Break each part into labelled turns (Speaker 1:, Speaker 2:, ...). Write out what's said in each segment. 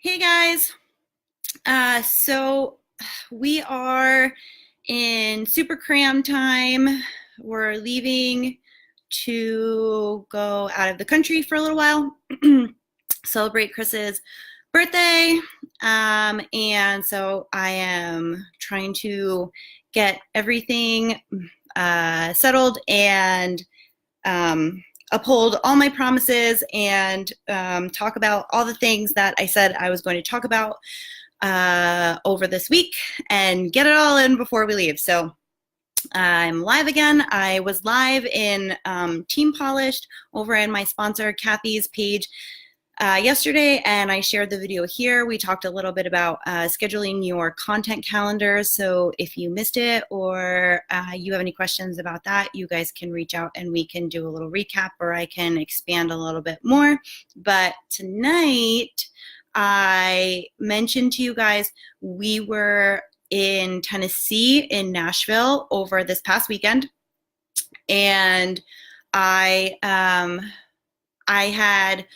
Speaker 1: Hey guys, so we are in super cram time. We're leaving to go out of the country for a little while, celebrate Chris's birthday. And so I am trying to get everything settled and uphold all my promises and talk about all the things that I said I was going to talk about over this week and get it all in before we leave. So I'm live again. I was live in Team Polished over in my sponsor Kathy's page yesterday, and I shared the video here. We talked a little bit about scheduling your content calendars. So if you missed it or you have any questions about that, you guys can reach out and we can do a little recap, or I can expand a little bit more. But tonight, I mentioned to you guys we were in Tennessee, in Nashville, over this past weekend, and I had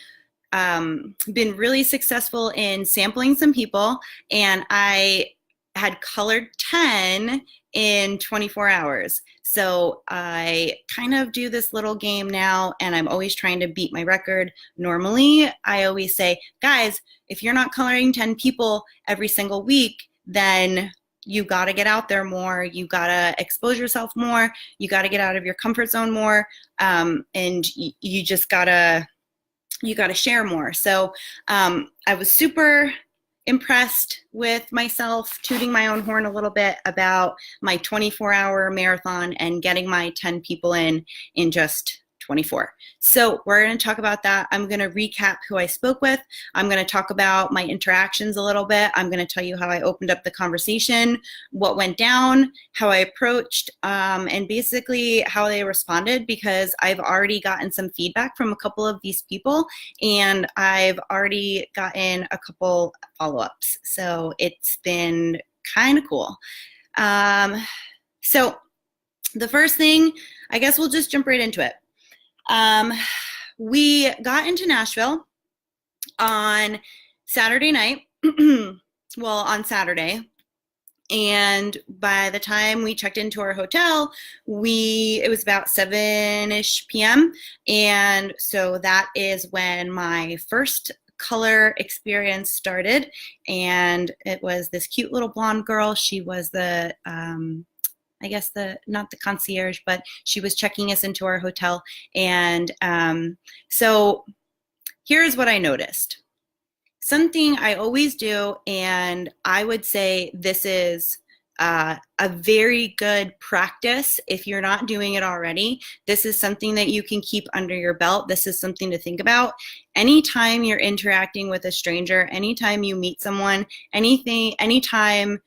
Speaker 1: been really successful in sampling some people, and I had colored 10 in 24 hours. So I kind of do this little game now, and I'm always trying to beat my record. Normally, I always say, guys, if you're not coloring 10 people every single week, then you got to get out there more. You got to expose yourself more. You got to get out of your comfort zone more. And you just got to share more. So I was super impressed with myself, tooting my own horn a little bit about my 24-hour marathon and getting my 10 people in just 24. So we're going to talk about that. I'm going to recap who I spoke with. I'm going to talk about my interactions a little bit. I'm going to tell you how I opened up the conversation, what went down, how I approached, and basically how they responded, because I've already gotten some feedback from a couple of these people, and I've already gotten a couple follow-ups. So it's been kind of cool. So the first thing, I guess we'll just jump right into it. We got into Nashville on Saturday night, well, on Saturday, and by the time we checked into our hotel, it was about 7-ish p.m., and so that is when my first color experience started, and it was this cute little blonde girl. She was the I guess not the concierge, but she was checking us into our hotel. And so here's what I noticed. Something I always do, and I would say this is a very good practice if you're not doing it already. This is something that you can keep under your belt. This is something to think about. Anytime you're interacting with a stranger, anytime you meet someone, anytime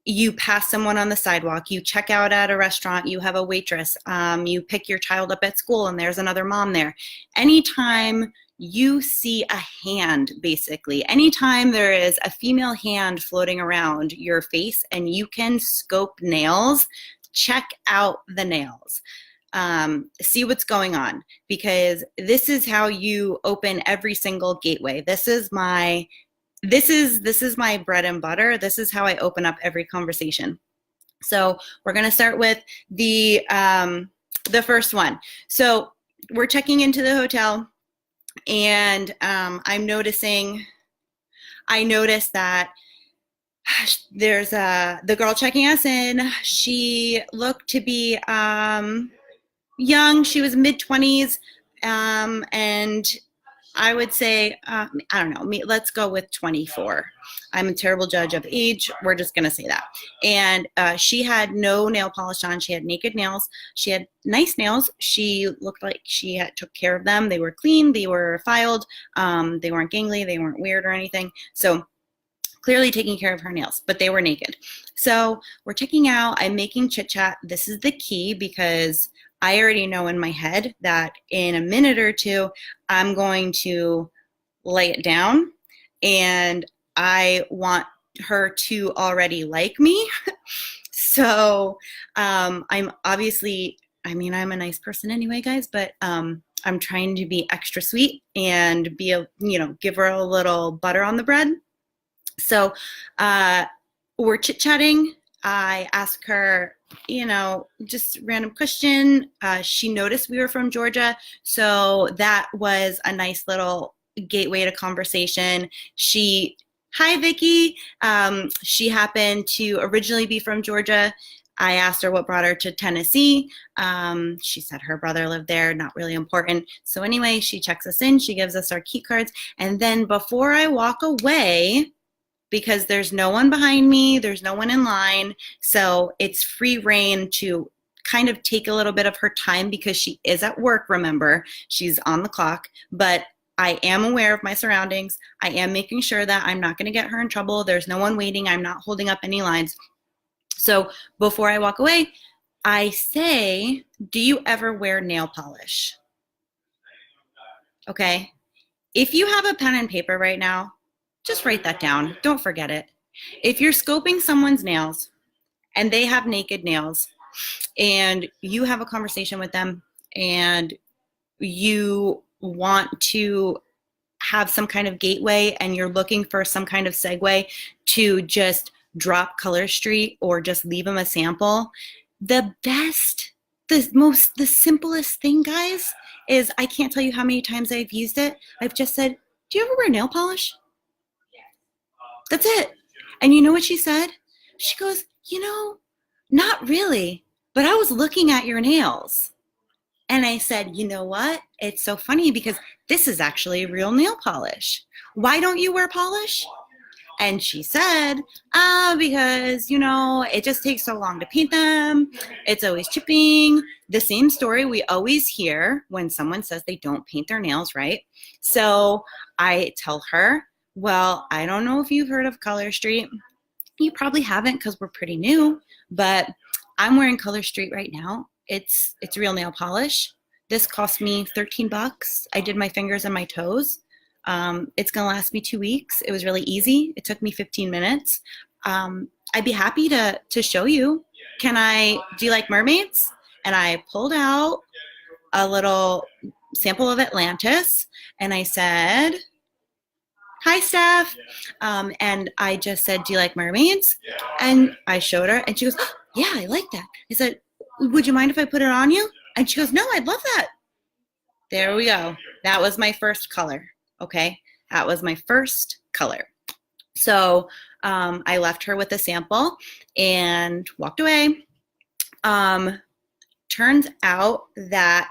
Speaker 1: you pass someone on the sidewalk, you check out at a restaurant, you have a waitress, you pick your child up at school and there's another mom there. Anytime you see a hand, basically, anytime there is a female hand floating around your face and you can scope nails, check out the nails. See what's going on, because this is how you open every single gateway. This is my bread and butter. This is how I open up every conversation. So we're going to start with the first one. So we're checking into the hotel, and I noticed that there's the girl checking us in. She looked to be young. She was mid-20s, and I would say, I don't know, let's go with 24. I'm a terrible judge of age. We're just going to say that. And she had no nail polish on. She had naked nails. She had nice nails. She looked like she took care of them. They were clean. They were filed. They weren't gangly. They weren't weird or anything. So clearly taking care of her nails, but they were naked. So we're checking out. I'm making chit chat. This is the key, because I already know in my head that in a minute or two, I'm going to lay it down, and I want her to already like me. So I'm obviously, I'm a nice person anyway, guys, but I'm trying to be extra sweet and give her a little butter on the bread. So we're chit-chatting. I ask her, just random question. She noticed we were from Georgia, so that was a nice little gateway to conversation. Hi, Vicky. She happened to originally be from Georgia. I asked her what brought her to Tennessee. She said her brother lived there, not really important. So anyway, she checks us in. She gives us our key cards. And then before I walk away, because there's no one behind me, there's no one in line, so it's free reign to kind of take a little bit of her time because she is at work, remember. She's on the clock, but I am aware of my surroundings. I am making sure that I'm not going to get her in trouble. There's no one waiting. I'm not holding up any lines. So before I walk away, I say, do you ever wear nail polish? Okay. If you have a pen and paper right now, just write that down. Don't forget it. If you're scoping someone's nails and they have naked nails and you have a conversation with them and you want to have some kind of gateway and you're looking for some kind of segue to just drop Color Street or just leave them a sample, the simplest thing, guys, is I can't tell you how many times I've used it. I've just said, do you ever wear nail polish? That's it. And you know what she said? She goes, not really, but I was looking at your nails. And I said, you know what? It's so funny because this is actually real nail polish. Why don't you wear polish? And she said, because, it just takes so long to paint them. It's always chipping. The same story we always hear when someone says they don't paint their nails, right? So I tell her, well, I don't know if you've heard of Color Street. You probably haven't because we're pretty new, but I'm wearing Color Street right now. It's real nail polish. This cost me $13. I did my fingers and my toes. It's going to last me 2 weeks. It was really easy. It took me 15 minutes. I'd be happy to show you. Do you like mermaids? And I pulled out a little sample of Atlantis and I said, hi, Steph. And I just said, do you like mermaids? And I showed her and she goes, yeah, I like that. I said, would you mind if I put it on you? And she goes, no, I'd love that. There we go. That was my first color. Okay. That was my first color. So I left her with a sample and walked away. Turns out that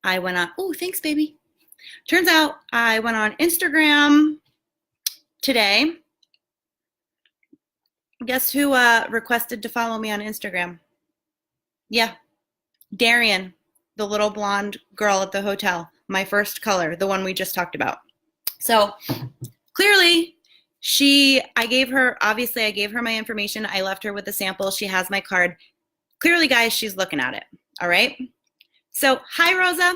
Speaker 1: I went on, oh, thanks, baby. Turns out I went on Instagram today. Guess who requested to follow me on Instagram? Yeah, Darian, the little blonde girl at the hotel. My first color, the one we just talked about. So clearly I gave her my information. I left her with a sample. She has my card. Clearly, guys, she's looking at it. All right. So hi, Rosa.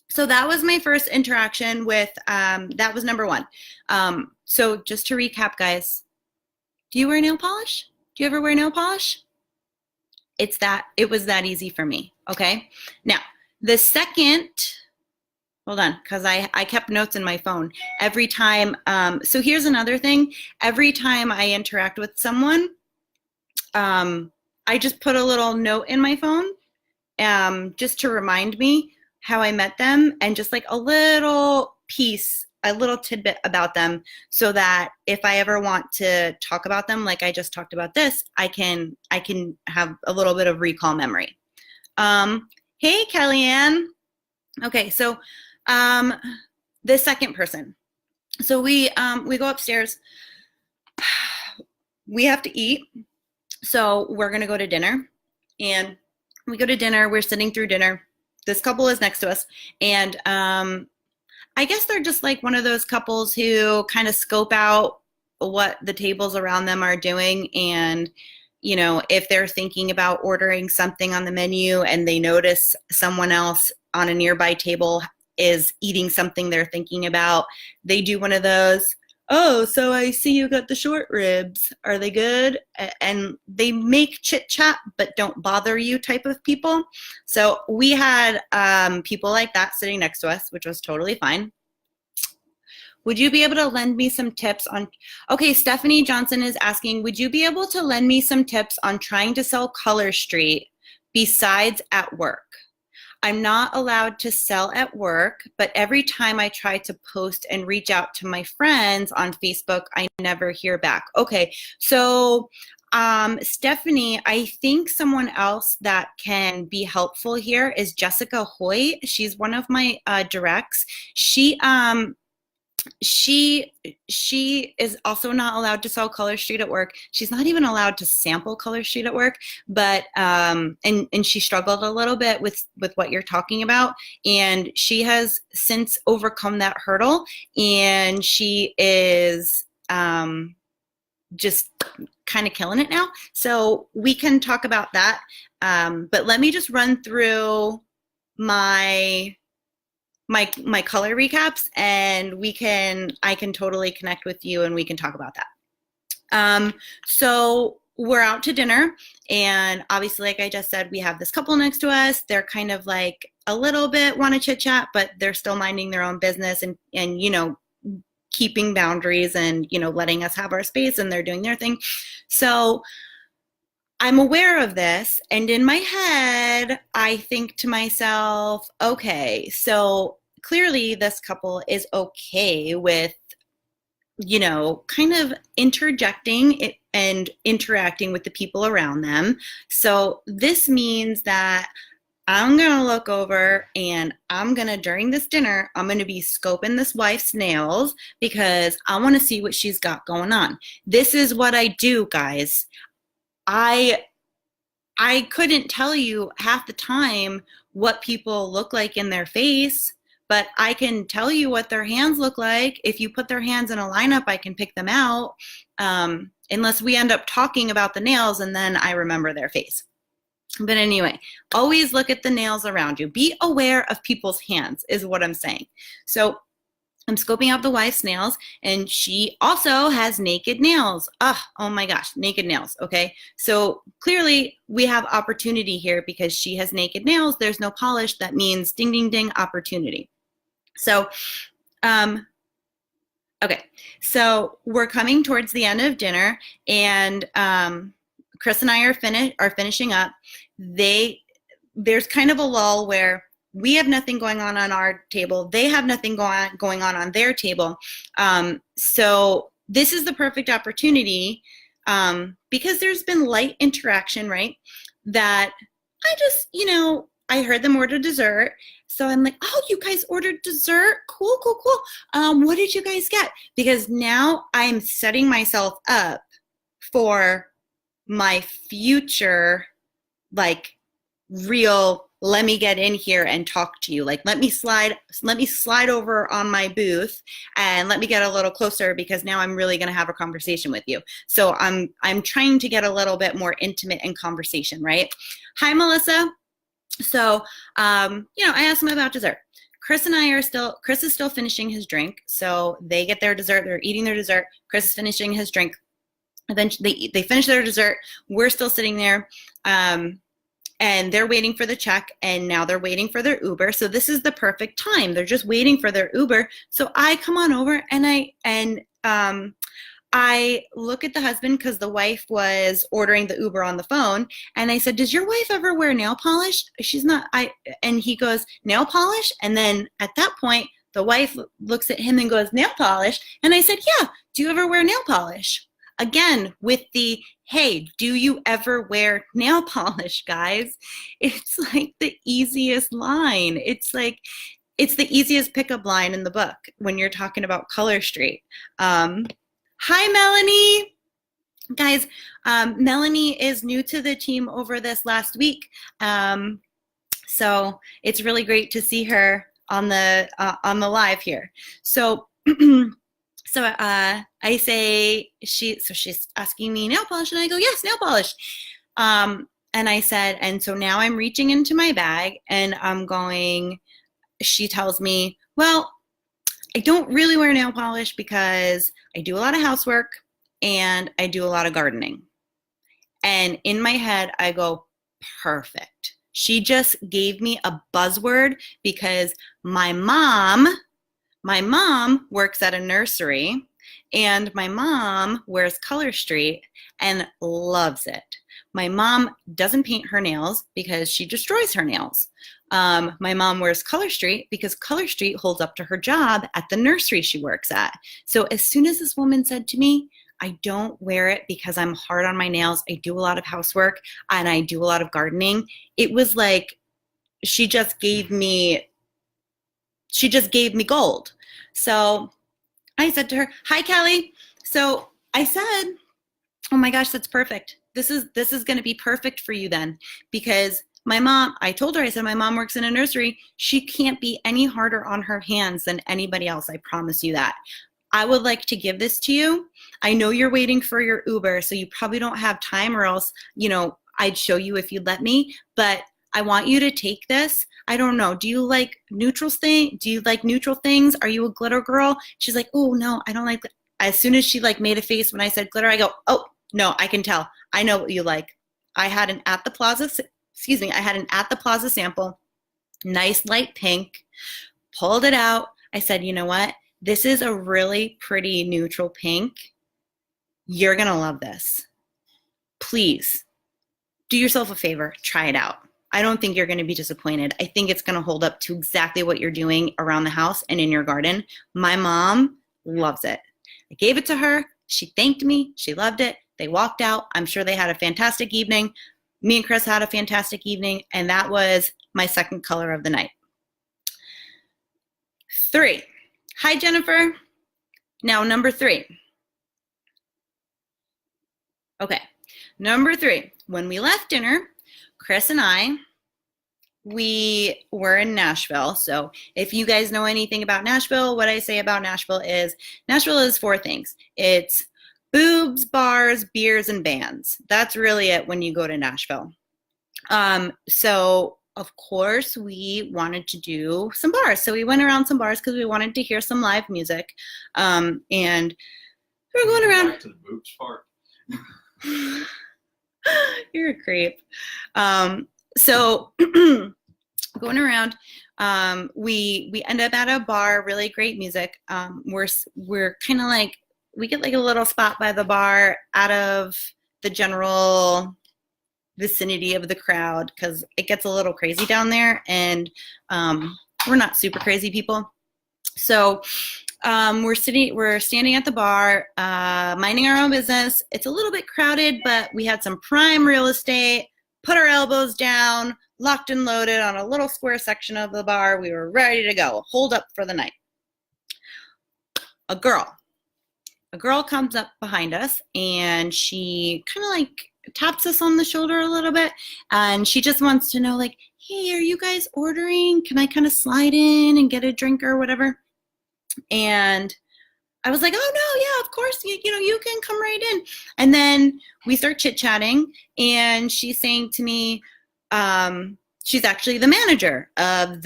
Speaker 1: So that was my first interaction with, that was number one. So just to recap, guys, do you wear nail polish? Do you ever wear nail polish? It was that easy for me. Okay. Now the second, hold on, because I kept notes in my phone every time. So here's another thing. Every time I interact with someone, I just put a little note in my phone just to remind me how I met them and just like a little piece, a little tidbit about them so that if I ever want to talk about them, like I just talked about this, I can have a little bit of recall memory. Hey, Kellyanne. Okay, so the second person. So we go upstairs. We have to eat. So we're going to go to dinner. And we go to dinner. We're sitting through dinner. This couple is next to us. And I guess they're just like one of those couples who kind of scope out what the tables around them are doing. And, if they're thinking about ordering something on the menu and they notice someone else on a nearby table is eating something they're thinking about, they do one of those, oh, so I see you got the short ribs. Are they good? And they make chit chat, but don't bother you type of people. So we had people like that sitting next to us, which was totally fine. Would you be able to lend me some tips on, okay, Stephanie Johnson is asking, would you be able to lend me some tips on trying to sell Color Street besides at work? I'm not allowed to sell at work, but every time I try to post and reach out to my friends on Facebook, I never hear back. Okay, so Stephanie, I think someone else that can be helpful here is Jessica Hoy. She's one of my directs. She is also not allowed to sell Color Street at work. She's not even allowed to sample Color Street at work, but and she struggled a little bit with what you're talking about, and she has since overcome that hurdle, and she is just kind of killing it now. So we can talk about that, but let me just run through my color recaps, and I can totally connect with you and we can talk about that. So we're out to dinner, and obviously, like I just said, we have this couple next to us. They're kind of like a little bit want to chit chat, but they're still minding their own business and you know, keeping boundaries and, you know, letting us have our space, and they're doing their thing. So I'm aware of this, and in my head, I think to myself, okay, so clearly this couple is okay with, you know, kind of interjecting and interacting with the people around them. So this means that I'm going to look over and I'm going to, during this dinner, I'm going to be scoping this wife's nails because I want to see what she's got going on. This is what I do, guys. I couldn't tell you half the time what people look like in their face, but I can tell you what their hands look like. If you put their hands in a lineup, I can pick them out, unless we end up talking about the nails and then I remember their face. But anyway, always look at the nails around you. Be aware of people's hands is what I'm saying. So I'm scoping out the wife's nails, and she also has naked nails. Oh my gosh, naked nails, okay? So clearly we have opportunity here because she has naked nails. There's no polish. That means ding, ding, ding, opportunity. So, okay, so we're coming towards the end of dinner, and Chris and I are finishing up. There's kind of a lull where we have nothing going on our table. They have nothing going on their table. So this is the perfect opportunity because there's been light interaction, right? That I just, you know, I heard them order dessert. So I'm like, oh, you guys ordered dessert? Cool, cool, cool. What did you guys get? Because now I'm setting myself up for my future, like real, let me get in here and talk to you. Like, let me slide over on my booth and let me get a little closer because now I'm really going to have a conversation with you. So I'm trying to get a little bit more intimate in conversation, right? Hi, Melissa. So, you know, I asked him about dessert. Chris is still finishing his drink. So they get their dessert. They're eating their dessert. Chris is finishing his drink. Eventually they finish their dessert. We're still sitting there. And they're waiting for the check, and now they're waiting for their Uber. So this is the perfect time. They're just waiting for their Uber. So I come on over and I look at the husband because the wife was ordering the Uber on the phone, and I said, "Does your wife ever wear nail polish?" She's not. And he goes, "Nail polish?" And then at that point, the wife looks at him and goes, "Nail polish?" And I said, "Yeah. Do you ever wear nail polish?" Again, with the, hey, do you ever wear nail polish, guys? It's like the easiest line. It's the easiest pickup line in the book when you're talking about Color Street. Hi, Melanie. Guys, Melanie is new to the team over this last week. So it's really great to see her on the live here. So So I say, she's asking me nail polish, and I go, yes, nail polish. And I said, and so now I'm reaching into my bag, and she tells me, well, I don't really wear nail polish because I do a lot of housework and I do a lot of gardening. And in my head, I go, perfect. She just gave me a buzzword because my mom My mom works at a nursery, and my mom wears Color Street and loves it. My mom doesn't paint her nails because she destroys her nails. My mom wears Color Street because Color Street holds up to her job at the nursery she works at. So as soon as this woman said to me, I don't wear it because I'm hard on my nails, I do a lot of housework, and I do a lot of gardening, it was like she just gave me gold. So I said to her, "Hi, Kelly." So I said, "Oh my gosh, that's perfect. This is going to be perfect for you then, because my mom," I told her, I said, "My mom works in a nursery. She can't be any harder on her hands than anybody else. I promise you that. I would like to give this to you. I know you're waiting for your Uber, so you probably don't have time, or else, I'd show you if you'd let me, but I want you to take this. I don't know. Do you like neutral things? Are you a glitter girl?" She's like, "Oh no, I don't like it." As soon as she made a face when I said glitter, I go, "Oh no, I can tell. I know what you like." I had an at the plaza sample, nice light pink, pulled it out. I said, "You know what? This is a really pretty neutral pink. You're going to love this. Please do yourself a favor. Try it out. I don't think you're going to be disappointed. I think it's going to hold up to exactly what you're doing around the house and in your garden." My mom loves it. I gave it to her. She thanked me. She loved it. They walked out. I'm sure they had a fantastic evening. Me and Chris had a fantastic evening, and that was my second color of the night. 3. Hi, Jennifer. Now, number 3. Okay, number 3. When we left dinner, Chris and I, we were in Nashville. So if you guys know anything about Nashville, what I say about Nashville is 4 things. It's boobs, bars, beers, and bands. That's really it when you go to Nashville. So of course we wanted to do some bars. So we went around some bars because we wanted to hear some live music. And we were going around.
Speaker 2: Back to the boobs part.
Speaker 1: You're a creep. So going around, we end up at a bar, really great music. We're kind of we get a little spot by the bar out of the general vicinity of the crowd because it gets a little crazy down there, and we're not super crazy people. So we're standing at the bar, minding our own business. It's a little bit crowded, but we had some prime real estate, put our elbows down, locked and loaded on a little square section of the bar. We were ready to go, hold up for the night. A girl comes up behind us, and she kind of taps us on the shoulder a little bit, and she just wants to know, "Hey, are you guys ordering? Can I kind of slide in and get a drink or whatever?" And I was like, "Oh no, yeah, of course, you can come right in." And then we start chit-chatting, and she's saying to me, she's actually the manager of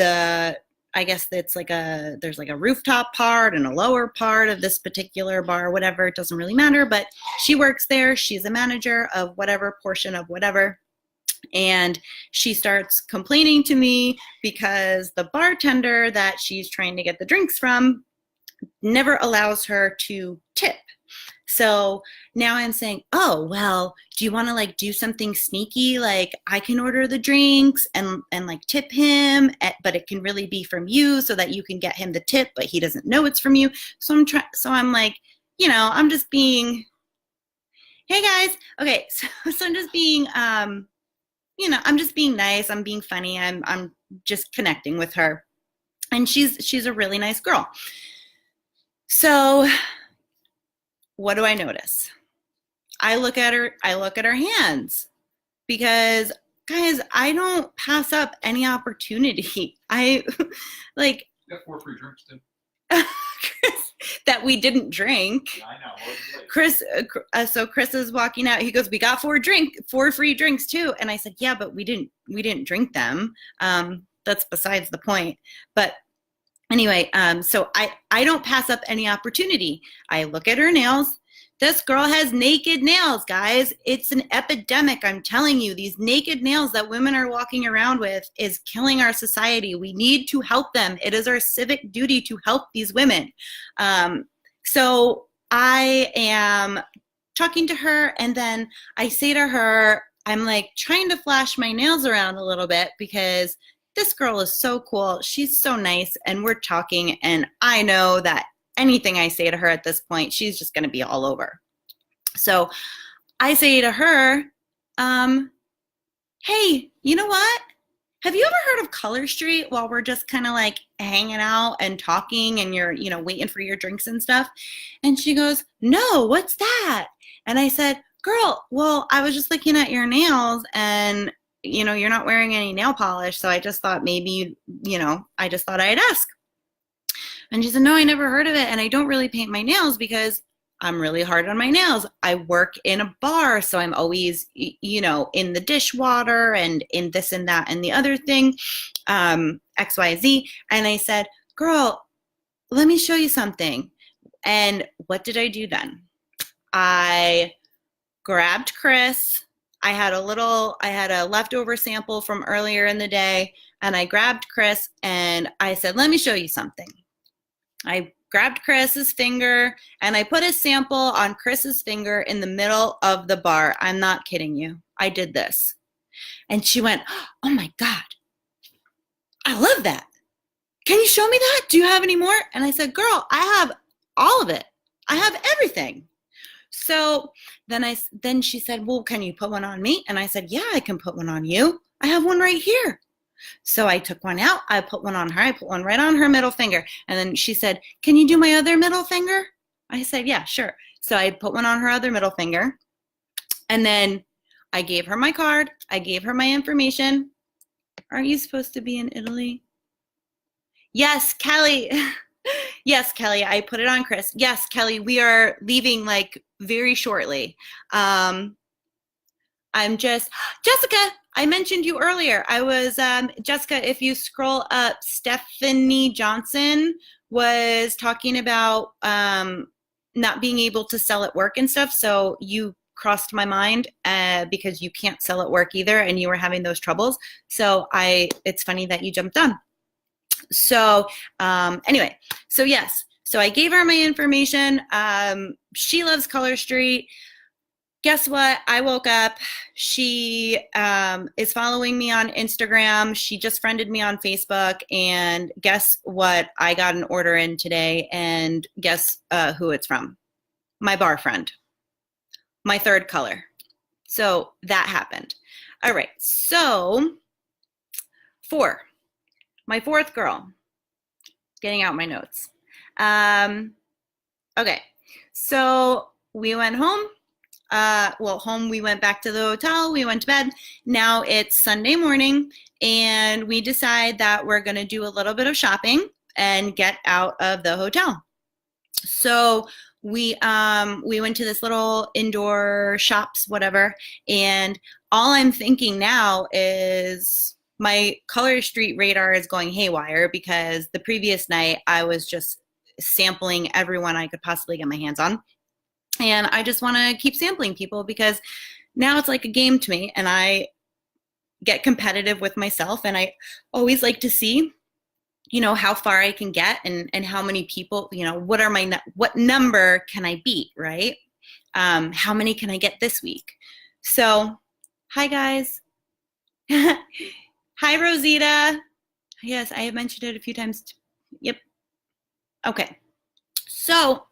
Speaker 1: I guess it's there's a rooftop part and a lower part of this particular bar, whatever, it doesn't really matter, but she works there. She's a manager of whatever portion of whatever. And she starts complaining to me because the bartender that she's trying to get the drinks from never allows her to tip. So now I'm saying, "Oh, well, do you want to do something sneaky? I can order the drinks and tip him, but it can really be from you so that you can get him the tip, but he doesn't know it's from you." So I'm like, I'm just being, "Hey guys." Okay. So I'm just being, I'm just being nice. I'm being funny. I'm just connecting with her, and she's a really nice girl. So what do I notice? I look at her hands, because guys, I don't pass up any opportunity.
Speaker 2: You got 4 free drinks too.
Speaker 1: That we didn't drink.
Speaker 2: Yeah, I know.
Speaker 1: Chris, so Chris is walking out. He goes, "We got 4 free drinks too." And I said, "Yeah, but we didn't drink them." That's besides the point. But Anyway, so I don't pass up any opportunity. I look at her nails. This girl has naked nails, guys. It's an epidemic. I'm telling you, these naked nails that women are walking around with is killing our society. We need to help them. It is our civic duty to help these women. So I am talking to her, and then I say to her, I'm like trying to flash my nails around a little bit because this girl is so cool. She's so nice, and we're talking, and I know that anything I say to her at this point, she's just going to be all over. So I say to her, hey, you know what? Have you ever heard of Color Street while we're just kind of like hanging out and talking and you're, waiting for your drinks and stuff? And she goes, no, what's that? And I said, girl, well, I was just looking at your nails and, you're not wearing any nail polish. So I just thought maybe, I just thought I'd ask. And she said, no, I never heard of it. And I don't really paint my nails because I'm really hard on my nails. I work in a bar, so I'm always, in the dishwater and in this and that and the other thing, X, Y, Z. And I said, girl, let me show you something. And what did I do then? I grabbed Chris. I had a leftover sample from earlier in the day, and I grabbed Chris and I said, let me show you something. I grabbed Chris's finger and I put a sample on Chris's finger in the middle of the bar. I'm not kidding you. I did this. And she went, oh my God, I love that. Can you show me that? Do you have any more? And I said, girl, I have all of it. I have everything. So then she said, well, can you put one on me? And I said, yeah, I can put one on you. I have one right here. So I took one out, I put one on her, I put one right on her middle finger. And then she said, can you do my other middle finger? I said, yeah, sure. So I put one on her other middle finger. And then I gave her my card. I gave her my information. Aren't you supposed to be in Italy? Yes, Kelly. Yes, Kelly, I put it on Chris. Yes, Kelly, we are leaving like very shortly. Jessica, I mentioned you earlier. I was, Jessica, if you scroll up, Stephanie Johnson was talking about not being able to sell at work and stuff. So you crossed my mind because you can't sell at work either and you were having those troubles. So it's funny that you jumped on. So anyway, so yes. So I gave her my information. She loves Color Street. Guess what? I woke up. She is following me on Instagram. She just friended me on Facebook. And guess what? I got an order in today. And guess who it's from? My bar friend. My third color. So that happened. All right. So 4. My fourth girl. Getting out my notes. Okay. So we went home. Home, we went back to the hotel, we went to bed. Now it's Sunday morning and we decide that we're going to do a little bit of shopping and get out of the hotel. So we went to this little indoor shops, whatever. And all I'm thinking now is my Color Street radar is going haywire because the previous night I was just sampling everyone I could possibly get my hands on. And I just want to keep sampling people because now it's like a game to me and I get competitive with myself and I always like to see, how far I can get and how many people, what number can I beat, right? How many can I get this week? So, hi guys. Hi, Rosita. Yes, I have mentioned it a few times. Yep. Okay. So,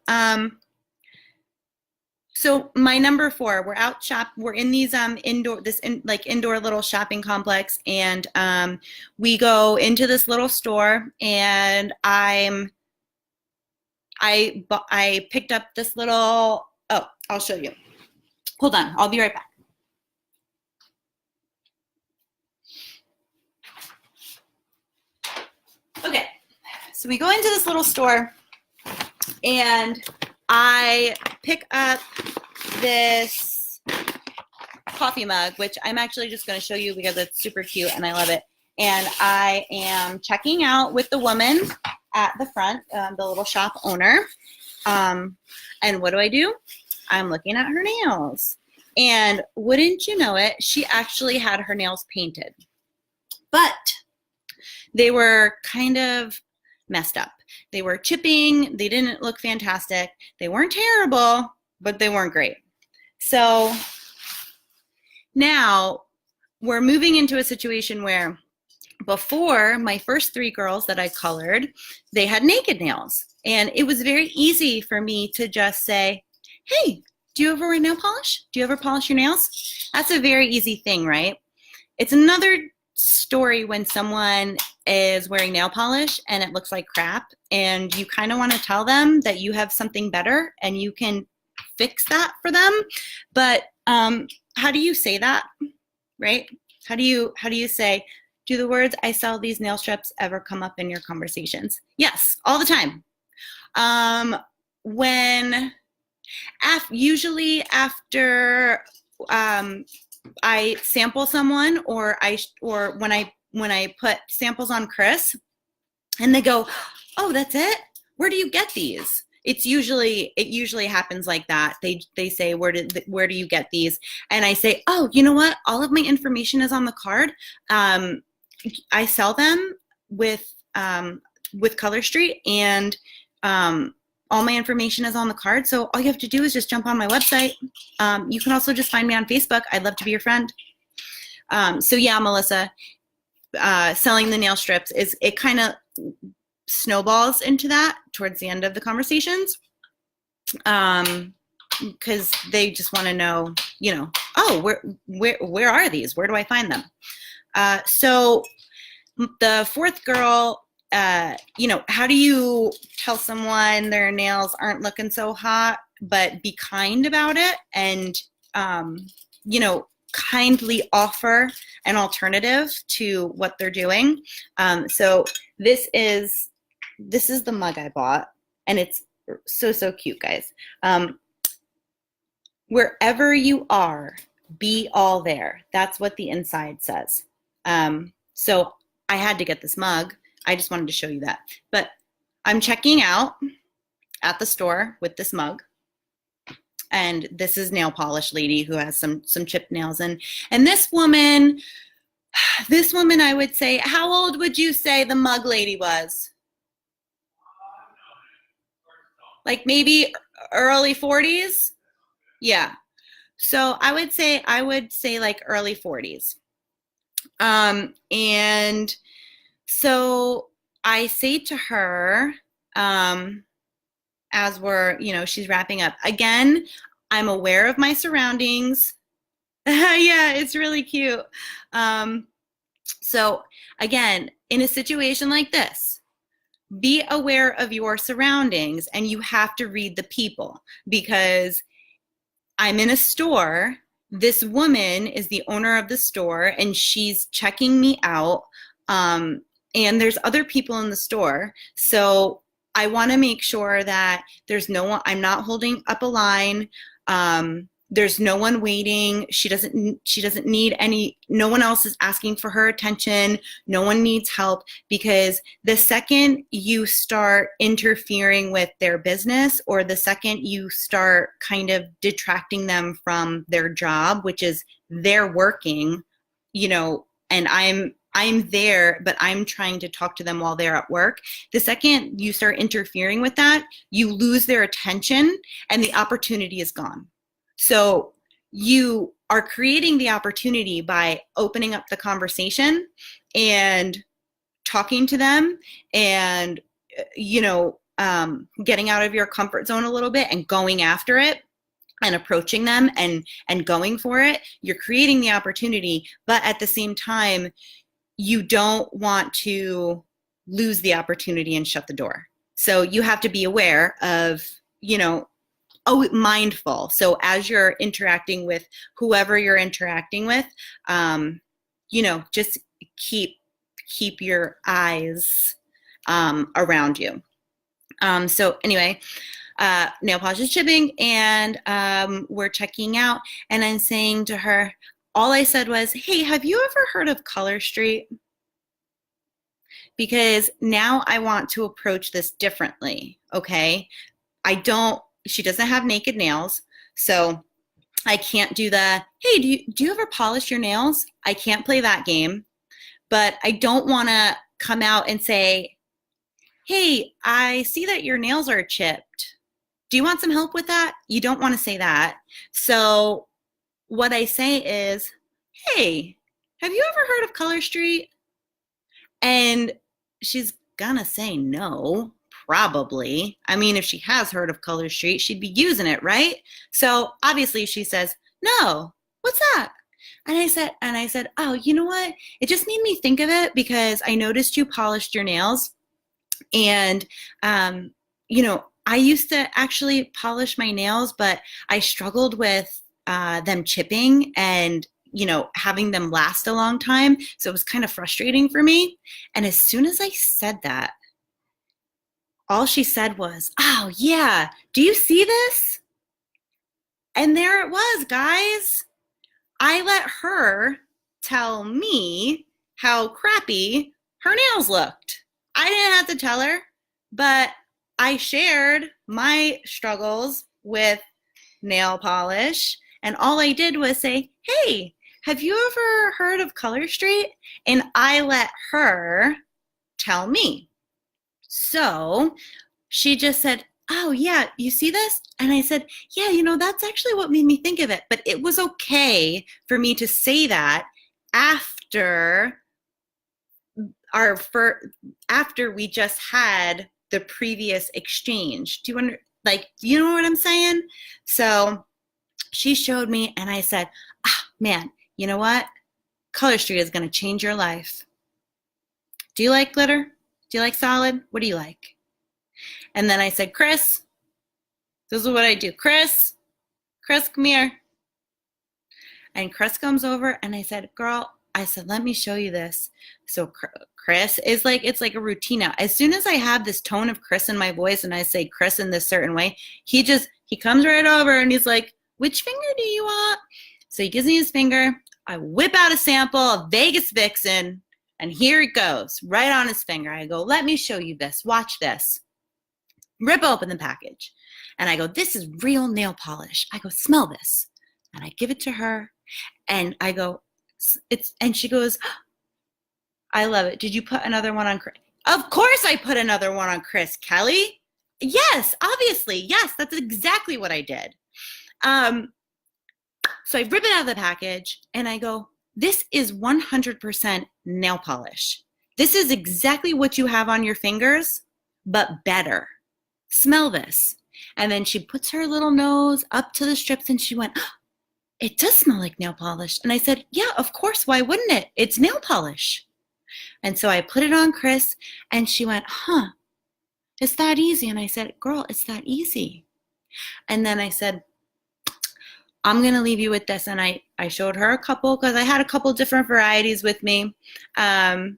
Speaker 1: So my number 4, we're out we're in these indoor little shopping complex, and we go into this little store, and I picked up this little, I'll show you. Hold on, I'll be right back. Okay, so we go into this little store, and I pick up this coffee mug, which I'm actually just going to show you because it's super cute and I love it. And I am checking out with the woman at the front, the little shop owner. And what do? I'm looking at her nails. And wouldn't you know it, she actually had her nails painted. But they were kind of messed up. They were chipping. They didn't look fantastic. They weren't terrible, but they weren't great. So now we're moving into a situation where before, my first 3 girls that I colored, they had naked nails. And it was very easy for me to just say, hey, do you ever wear nail polish? Do you ever polish your nails? That's a very easy thing, right? It's another story when someone is wearing nail polish and it looks like crap, and you kind of want to tell them that you have something better and you can fix that for them. But how do you say that, right? How do you say, do the words "I sell these nail strips" ever come up in your conversations? Yes, all the time. Usually after I sample someone, or when I put samples on Chris, and they go, "Oh, that's it? Where do you get these?" It usually happens like that. They say, where do you get these? And I say, "Oh, you know what? All of my information is on the card. I sell them with Color Street, and all my information is on the card. So all you have to do is just jump on my website. You can also just find me on Facebook. I'd love to be your friend." So yeah, Melissa, selling the nail strips it kind of snowballs into that towards the end of the conversations, because they just want to know, oh, where are these? Where do I find them? So the 4th girl, how do you tell someone their nails aren't looking so hot, but be kind about it and, kindly offer an alternative to what they're doing. So this is the mug I bought, and it's so cute, guys. Wherever you are, be all there. That's what the inside says. So I had to get this mug. I just wanted to show you that. But I'm checking out at the store with this mug. And this is nail polish lady who has some chipped nails. And this woman, I would say, how old would you say the mug lady was? Like maybe early 40s? Yeah. So I would say like early 40s. And so I say to her, as she's wrapping up, again, I'm aware of my surroundings. Yeah, it's really cute. So again, in a situation like this, be aware of your surroundings, and you have to read the people, because I'm in a store. This woman is the owner of the store, and she's checking me out. And there's other people in the store. So I want to make sure that there's no one, I'm not holding up a line. There's no one waiting. She doesn't need no one else is asking for her attention. No one needs help, because the second you start interfering with their business, or the second you start kind of detracting them from their job, which is they're working, and I'm there, but I'm trying to talk to them while they're at work. The second you start interfering with that, you lose their attention and the opportunity is gone. So you are creating the opportunity by opening up the conversation and talking to them, and, getting out of your comfort zone a little bit and going after it and approaching them and going for it. You're creating the opportunity, but at the same time, you don't want to lose the opportunity and shut the door. So you have to be aware of, mindful. So as you're interacting with whoever you're interacting with, just keep your eyes around you. So anyway, nail polish is chipping, and we're checking out, and I'm saying to her, all I said was, "Hey, have you ever heard of Color Street?" because now I want to approach this differently. Okay. She doesn't have naked nails. So I can't do hey, do you ever polish your nails? I can't play that game, but I don't want to come out and say, hey, I see that your nails are chipped. Do you want some help with that? You don't want to say that. So what I say is, hey, have you ever heard of Color Street? And she's gonna say no, probably. I mean, if she has heard of Color Street, she'd be using it, right? So obviously she says, no, what's that? And I said, oh, you know what? It just made me think of it because I noticed you polished your nails. And, I used to actually polish my nails, but I struggled with them chipping and having them last a long time. So it was kind of frustrating for me. And as soon as I said that, all she said was, oh, yeah, do you see this? And there it was, guys. I let her tell me how crappy her nails looked. I didn't have to tell her, but I shared my struggles with nail polish. And all I did was say, hey, have you ever heard of Color Street? And I let her tell me. So she just said, oh, yeah, you see this? And I said, yeah, that's actually what made me think of it. But it was okay for me to say that after after we just had the previous exchange. Do you know what I'm saying? So she showed me and I said, man, you know what? Color Street is going to change your life. Do you like glitter? Do you like solid? What do you like? And then I said, Chris, this is what I do. Chris, come here. And Chris comes over and I said, girl, let me show you this. So Chris is it's like a routine now. As soon as I have this tone of Chris in my voice and I say Chris in this certain way, he comes right over and he's like, which finger do you want? So he gives me his finger. I whip out a sample of Vegas Vixen and here it goes right on his finger. I go, let me show you this. Watch this. Rip open the package. And I go, this is real nail polish. I go, smell this. And I give it to her and I go, and she goes, I love it. Did you put another one on Chris? Of course I put another one on Chris, Kelly. Yes, obviously. Yes, that's exactly what I did. So I rip it out of the package and I go, this is 100% nail polish. This is exactly what you have on your fingers, but better. Smell this. And then she puts her little nose up to the strips and she went, it does smell like nail polish. And I said, yeah, of course. Why wouldn't it? It's nail polish. And so I put it on Chris and she went, it's that easy. And I said, girl, it's that easy. And then I said, I'm going to leave you with this. And I showed her a couple because I had a couple different varieties with me. I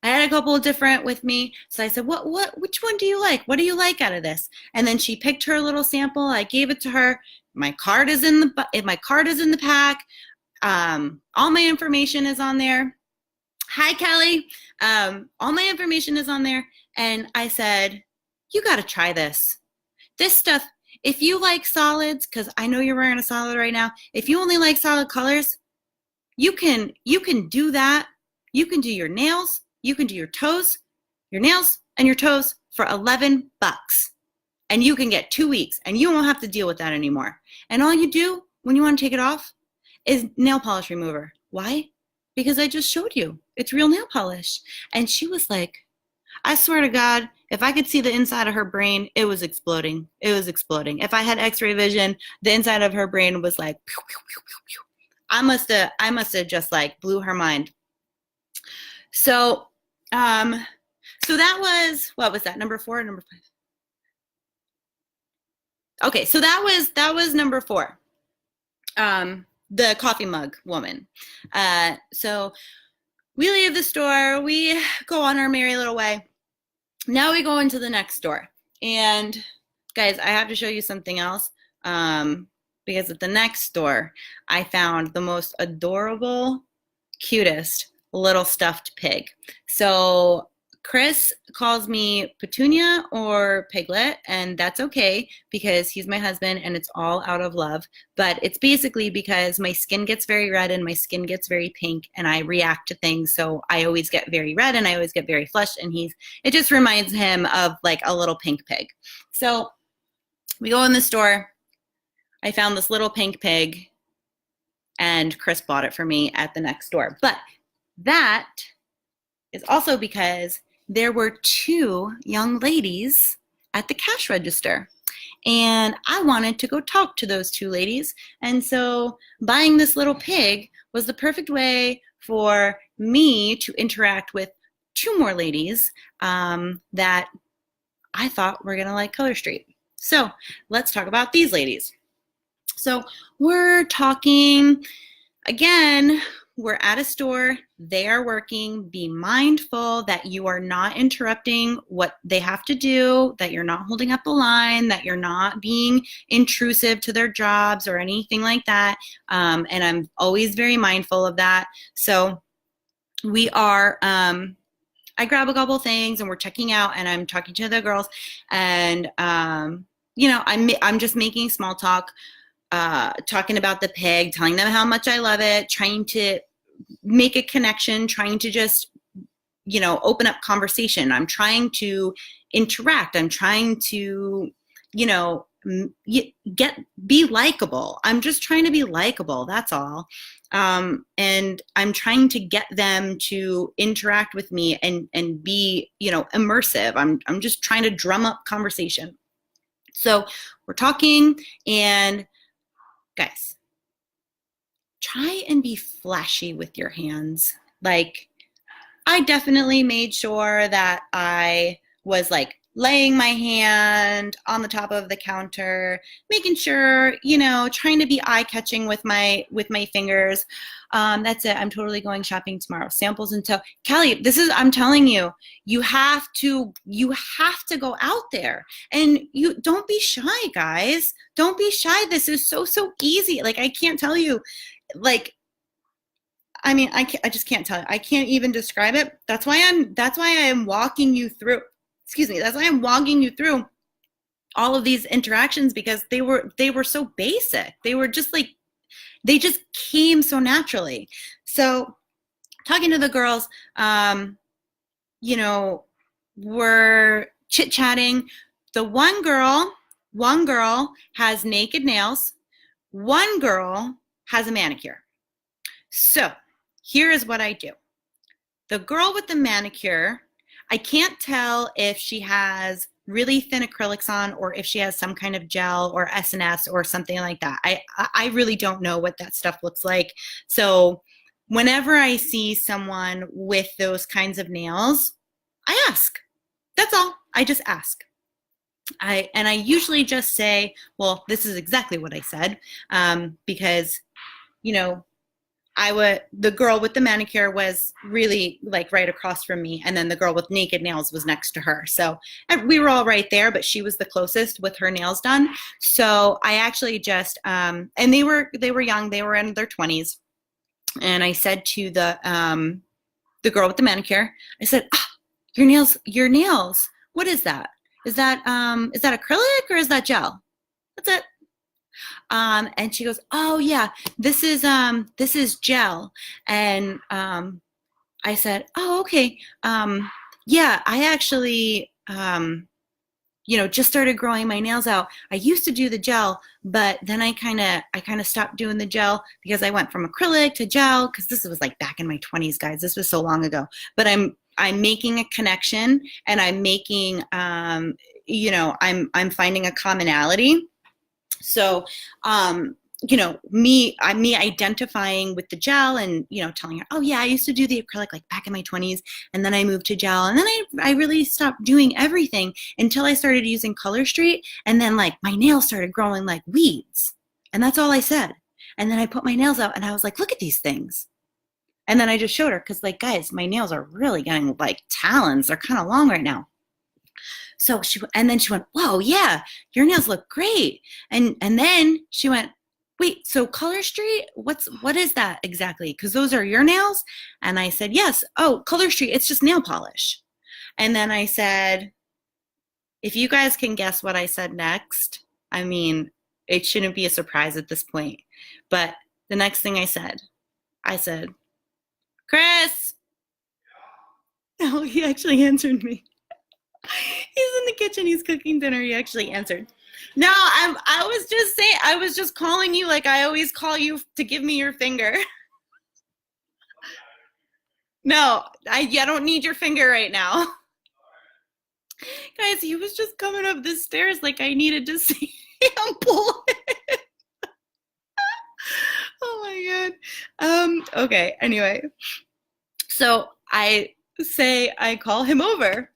Speaker 1: had a couple different with me. So I said, which one do you like? What do you like out of this? And then she picked her little sample. I gave it to her. My card is in the pack. All my information is on there. Hi, Kelly. All my information is on there. And I said, you got to try this. This stuff, if you like solids, because I know you're wearing a solid right now, if you only like solid colors, you can do that. You can do your nails, you can do your toes, your nails, and your toes for $11. And you can get 2 weeks, and you won't have to deal with that anymore. And all you do when you want to take it off is nail polish remover. Why? Because I just showed you. It's real nail polish. And she was like, I swear to God, if I could see the inside of her brain, it was exploding. It was exploding. If I had x-ray vision, the inside of her brain was like, pew, pew, pew, pew, pew. I must have just like blew her mind. So, so that was, what was that? Number 4 or number 5? Okay. So that was number 4. The coffee mug woman. So we leave the store, we go on our merry little way. Now we go into the next store. And guys, I have to show you something else. Because at the next store, I found the most adorable, cutest little stuffed pig. So Chris calls me Petunia or Piglet, and that's okay because he's my husband and it's all out of love. But it's basically because my skin gets very red and my skin gets very pink and I react to things. So I always get very red and I always get very flushed. And it just reminds him of like a little pink pig. So we go in the store. I found this little pink pig and Chris bought it for me at the next store. But that is also because there were 2 young ladies at the cash register. And I wanted to go talk to those 2 ladies. And so buying this little pig was the perfect way for me to interact with 2 more ladies that I thought were going to like Color Street. So let's talk about these ladies. So we're talking, again, we're at a store, they are working. Be mindful that you are not interrupting what they have to do, that you're not holding up the line, that you're not being intrusive to their jobs or anything like that. And I'm always very mindful of that. So we are, I grab a couple things and we're checking out and I'm talking to the girls and, you know, I'm just making small talk. Talking about the pig, telling them how much I love it, trying to make a connection, trying to just, you know, open up conversation. I'm trying to interact. I'm trying to, you know, be likable. I'm just trying to be likable. That's all. And I'm trying to get them to interact with me and be, you know, immersive. I'm just trying to drum up conversation. So we're talking and guys, try and be flashy with your hands. Like, I definitely made sure that I was like laying my hand on the top of the counter, making sure, you know, trying to be eye-catching with my fingers. That's it. I'm totally going shopping tomorrow. Samples until Callie, I'm telling you, you have to go out there and you don't be shy, guys. Don't be shy. This is so easy. Like, I can't tell you, like, I mean, I just can't tell you. I can't even describe it. That's why I am walking you through. Excuse me. That's why I'm walking you through all of these interactions because they were so basic. They were just like, they just came so naturally. So talking to the girls, you know, we're chit-chatting. The one girl has naked nails. One girl has a manicure. So here is what I do. The girl with the manicure, I can't tell if she has really thin acrylics on or if she has some kind of gel or SNS or something like that. I really don't know what that stuff looks like. So whenever I see someone with those kinds of nails, I ask. That's all. I just ask. I usually just say, well, this is exactly what I said, because, you know, the girl with the manicure was really like right across from me. And then the girl with naked nails was next to her. So we were all right there, but she was the closest with her nails done. So I actually just, and they were young, they were in their 20s. And I said to the girl with the manicure, I said, your nails, what is that? Is that acrylic or is that gel? That's it. And she goes, oh yeah, this is gel. And, I said, oh, okay. Yeah, I actually, you know, just started growing my nails out. I used to do the gel, but then I kind of stopped doing the gel because I went from acrylic to gel. Cause this was like back in my 20s, guys. This was so long ago, but I'm making a connection and I'm making, you know, I'm finding a commonality. So, you know, me identifying with the gel and, you know, telling her, oh yeah, I used to do the acrylic like back in my 20s and then I moved to gel and then I really stopped doing everything until I started using Color Street and then like my nails started growing like weeds and that's all I said. And then I put my nails out and I was like, look at these things. And then I just showed her because like, guys, my nails are really getting like talons. They're kind of long right now. So then she went, whoa, yeah, your nails look great. And then she went, wait, so Color Street, what is that exactly? Because those are your nails? And I said, yes. Oh, Color Street, it's just nail polish. And then I said, if you guys can guess what I said next, I mean, it shouldn't be a surprise at this point. But the next thing I said, Chris. No, he actually answered me. He's in the kitchen. He's cooking dinner. He actually answered. No, I was just saying, I was just calling you like I always call you to give me your finger. No, I don't need your finger right now. Guys, he was just coming up the stairs like I needed to see him pull it. Oh my God. Okay, anyway. So I call him over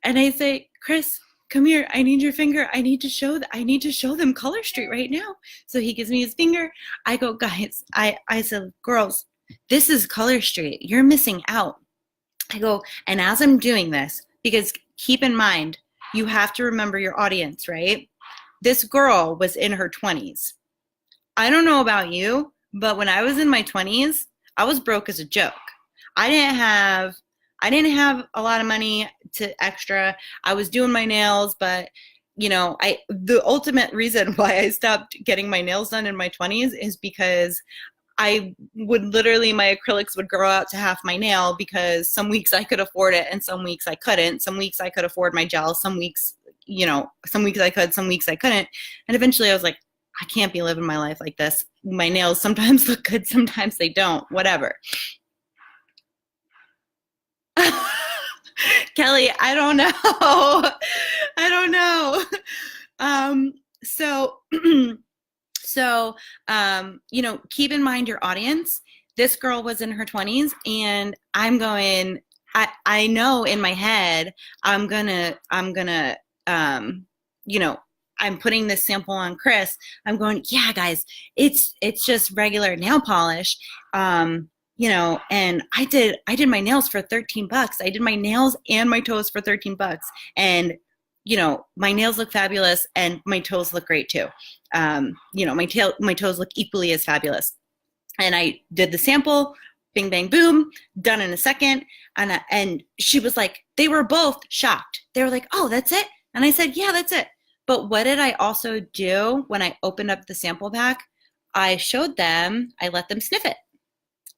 Speaker 1: and I say, Chris, come here. I need your finger. I need to show them Color Street right now. So he gives me his finger. I go, guys, I said, girls, this is Color Street. You're missing out. I go, and as I'm doing this, because keep in mind, you have to remember your audience, right? This girl was in her 20s. I don't know about you, but when I was in my 20s, I was broke as a joke. I didn't have a lot of money to extra. I was doing my nails, but the ultimate reason why I stopped getting my nails done in my 20s is because I would literally, my acrylics would grow out to half my nail because some weeks I could afford it and some weeks I couldn't. Some weeks I could afford my gel. Some weeks I could, some weeks I couldn't. And eventually I was like, I can't be living my life like this. My nails sometimes look good, sometimes they don't, whatever. Kelly, I don't know. Keep in mind your audience. This girl was in her 20s and I know in my head, I'm putting this sample on Chris. I'm going, yeah, guys, it's just regular nail polish. And I did my nails for $13. I did my nails and my toes for $13. And, my nails look fabulous and my toes look great too. My toes look equally as fabulous. And I did the sample, bing, bang, boom, done in a second. And she was like, they were both shocked. They were like, oh, that's it? And I said, yeah, that's it. But what did I also do when I opened up the sample pack? I showed them, I let them sniff it.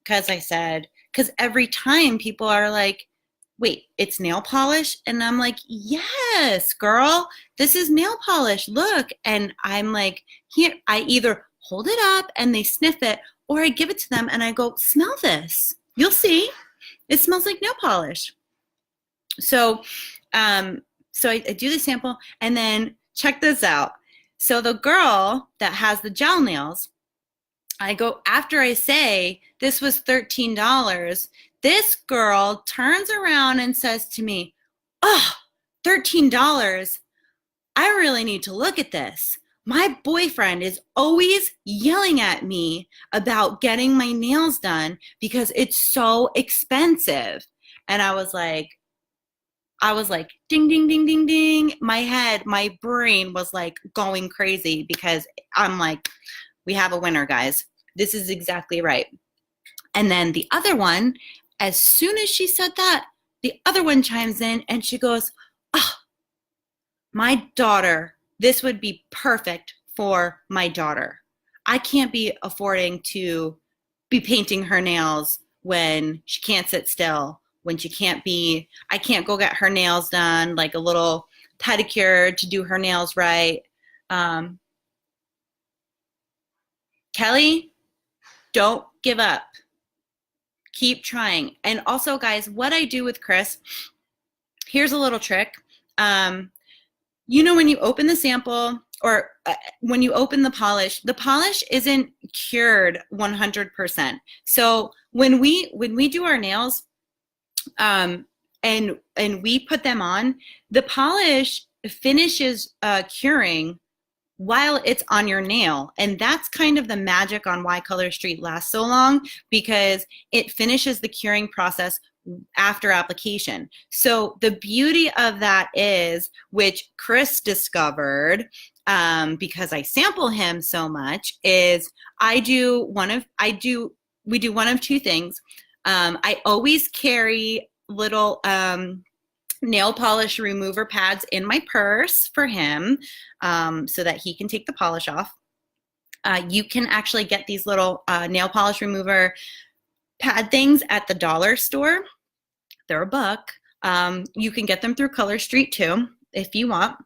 Speaker 1: Because every time people are like, wait, it's nail polish? And I'm like, yes, girl, this is nail polish. Look. And I'm like, here, I either hold it up and they sniff it, or I give it to them and I go, smell this. You'll see. It smells like nail polish. So I do the sample and then check this out. So the girl that has the gel nails, I go, after I say this was $13, this girl turns around and says to me, oh, $13. I really need to look at this. My boyfriend is always yelling at me about getting my nails done because it's so expensive. And I was like, ding, ding, ding, ding, ding. My brain was like going crazy because I'm like, we have a winner, guys. This is exactly right. And then the other one, as soon as she said that, the other one chimes in and she goes, oh, my daughter, this would be perfect for my daughter. I can't be affording to be painting her nails when she can't sit still, when I can't go get her nails done, like a little pedicure to do her nails right. Kelly, don't give up. Keep trying. And also, guys, what I do with Chris, here's a little trick. When you open the sample or when you open the polish isn't cured 100%. So when we do our nails, and we put them on, the polish finishes curing while it's on your nail. And that's kind of the magic on why Color Street lasts so long, because it finishes the curing process after application. So the beauty of that is, which Chris discovered, because I sample him so much, is we do one of two things. I always carry little nail polish remover pads in my purse for him, so that he can take the polish off. You can actually get these little nail polish remover pad things at the dollar store. They're $1. You can get them through Color Street too, if you want.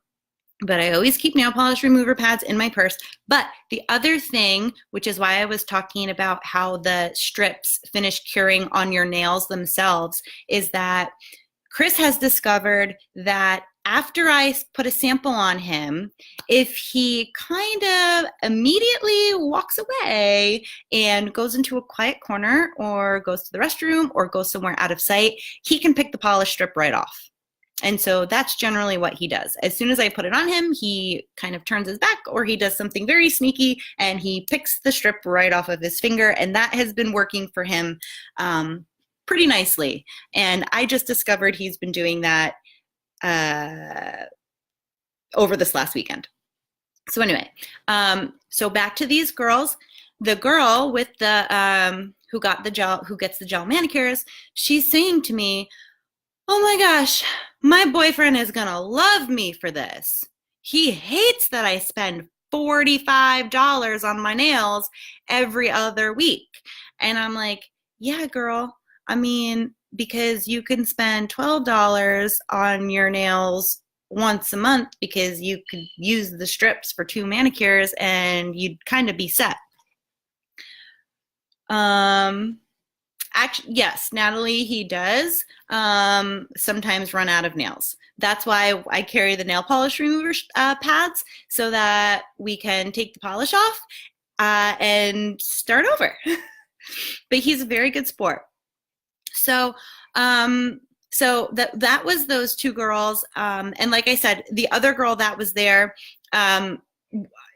Speaker 1: But I always keep nail polish remover pads in my purse. But the other thing, which is why I was talking about how the strips finish curing on your nails themselves, is that Chris has discovered that after I put a sample on him, if he kind of immediately walks away and goes into a quiet corner or goes to the restroom or goes somewhere out of sight, he can pick the polish strip right off. And so that's generally what he does. As soon as I put it on him, he kind of turns his back or he does something very sneaky and he picks the strip right off of his finger. And that has been working for him pretty nicely. And I just discovered he's been doing that over this last weekend. So anyway, so back to these girls. The girl with the who gets the gel manicures, she's saying to me, "Oh my gosh, my boyfriend is gonna love me for this. He hates that I spend $45 on my nails every other week." And I'm like, yeah, girl. I mean, because you can spend $12 on your nails once a month because you could use the strips for 2 manicures and you'd kind of be set. Actually, yes, Natalie, he does sometimes run out of nails. That's why I carry the nail polish remover pads, so that we can take the polish off and start over. But he's a very good sport. So that was those 2 girls. And like I said, the other girl that was there,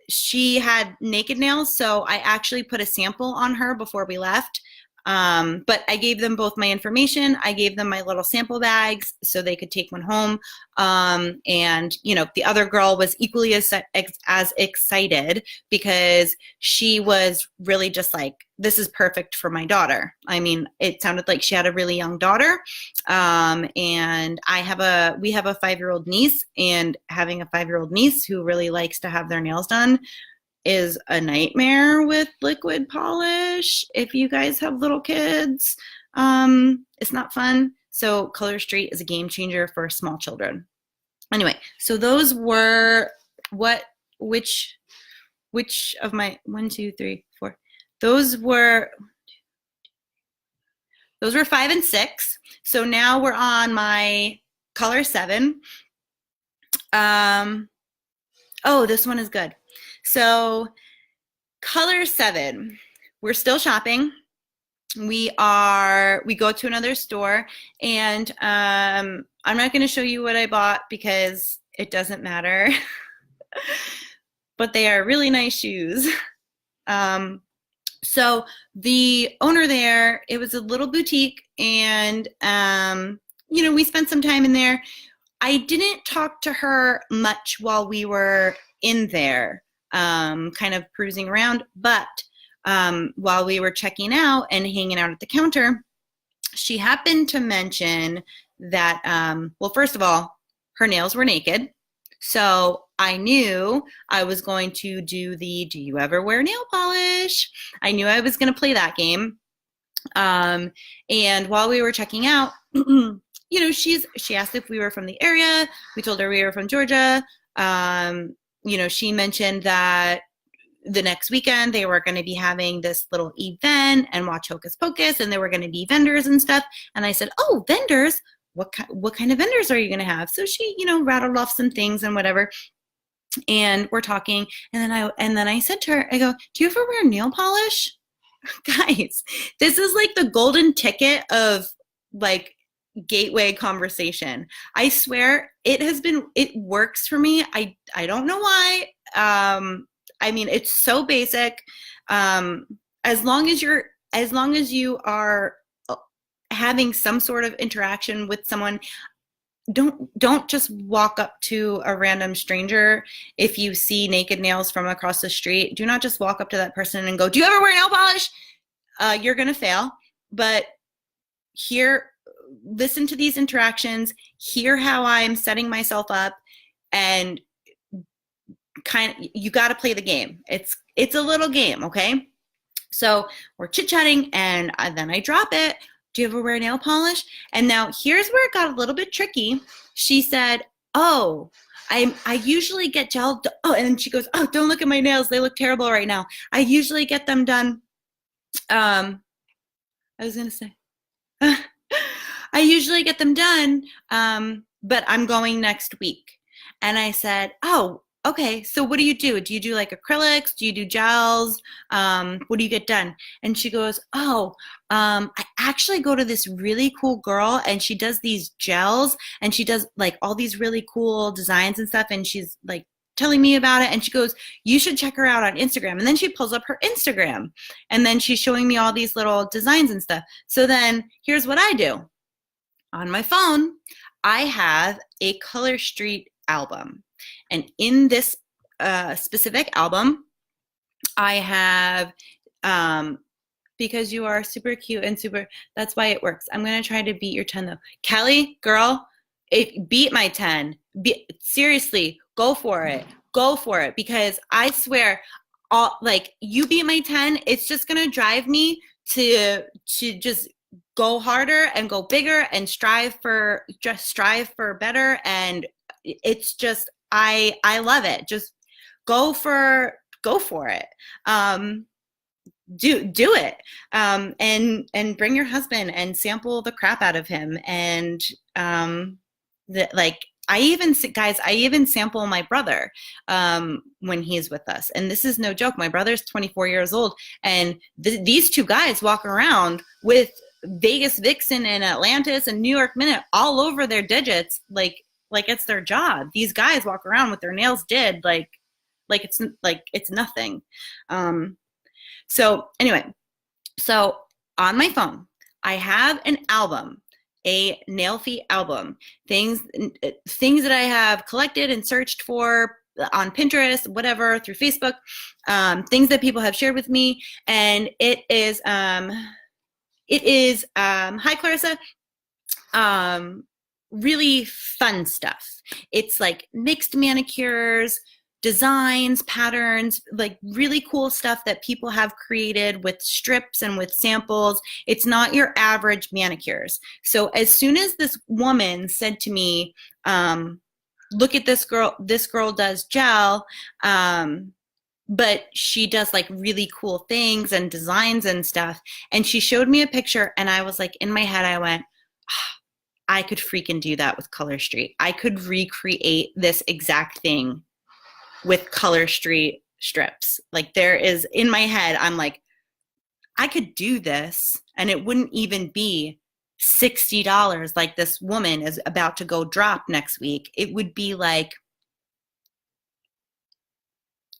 Speaker 1: she had naked nails, so I actually put a sample on her before we left. But I gave them both my information. I gave them my little sample bags so they could take one home. And, you know, the other girl was equally as excited because she was really just like, this is perfect for my daughter. I mean, it sounded like she had a really young daughter. And we have a 5-year-old niece, and having a 5-year-old niece who really likes to have their nails done is a nightmare with liquid polish. If you guys have little kids, it's not fun. So Color Street is a game changer for small children. Anyway, so those were which of my 1, 2, 3, 4. Those were 5 and 6. So now we're on my color 7. Oh, this one is good. So color 7, we're still shopping. We go to another store, and I'm not going to show you what I bought because it doesn't matter, but they are really nice shoes. So the owner there, it was a little boutique, and you know, we spent some time in there. I didn't talk to her much while we were in there, kind of cruising around, but while we were checking out and hanging out at the counter, she happened to mention that, well, first of all, her nails were naked. So I knew I was going to do the "do you ever wear nail polish?" I knew I was going to play that game. And while we were checking out, you know, she asked if we were from the area. We told her we were from Georgia. You know, she mentioned that the next weekend they were going to be having this little event and watch Hocus Pocus, and there were going to be vendors and stuff. And I said, "Oh, vendors? What kind of vendors are you going to have?" So she, you know, rattled off some things and whatever. And we're talking, and then I said to her, I go, "Do you ever wear nail polish?" Guys, this is like the golden ticket of like gateway conversation. I swear it works for me. I don't know why. I mean, it's so basic. As long as you are having some sort of interaction with someone, don't just walk up to a random stranger. If you see naked nails from across the street, do not just walk up to that person and go, "Do you ever wear nail polish?" You're gonna fail. But here, listen to these interactions, hear how I'm setting myself up, and you got to play the game. It's a little game, okay? So we're chit-chatting, and then I drop it. Do you ever wear nail polish? And now here's where it got a little bit tricky. She said, oh, I usually get gel. Oh, and then she goes, oh, don't look at my nails. They look terrible right now. I usually get them done. I was going to say, I usually get them done, but I'm going next week. And I said, oh, okay, so what do you do? Do you do like acrylics? Do you do gels? What do you get done? And she goes, oh, I actually go to this really cool girl, and she does these gels, and she does like all these really cool designs and stuff, and she's like telling me about it, and she goes, you should check her out on Instagram. And then she pulls up her Instagram, and then she's showing me all these little designs and stuff. So then here's what I do. On my phone, I have a Color Street album. And in this specific album, I have, because you are super cute and super, that's why it works. I'm going to try to beat your 10 though. Kelly, girl, beat my 10. Seriously, go for it. Go for it. Because I swear, you beat my 10, it's just going to drive me to just go harder and go bigger and strive for better. And it's just, I love it. Just go for it. Do it. And bring your husband and sample the crap out of him. And I even sample my brother when he's with us. And this is no joke. My brother's 24 years old, and these two guys walk around with Vegas Vixen and Atlantis and New York Minute all over their digits, like it's their job. These guys walk around with their nails did like it's nothing. So anyway, so on my phone, I have an album, a Nailfeet album, things that I have collected and searched for on Pinterest, whatever, through Facebook, things that people have shared with me. And it is hi Clarissa, really fun stuff. It's like mixed manicures, designs, patterns, like really cool stuff that people have created with strips and with samples. It's not your average manicures. So as soon as this woman said to me, look at this girl does gel, but she does like really cool things and designs and stuff. And she showed me a picture, and I was like, in my head, I went, I could freaking do that with Color Street. I could recreate this exact thing with Color Street strips. Like, there is, in my head, I'm like, I could do this, and it wouldn't even be $60 like this woman is about to go drop next week. It would be like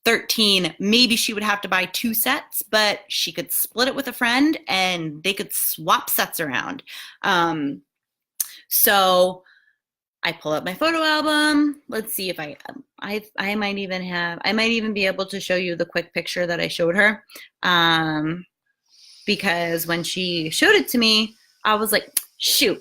Speaker 1: 13. Maybe she would have to buy 2 sets, but she could split it with a friend and they could swap sets around. So I pull up my photo album. Let's see if I might even be able to show you the quick picture that I showed her. Because when she showed it to me, I was like, shoot,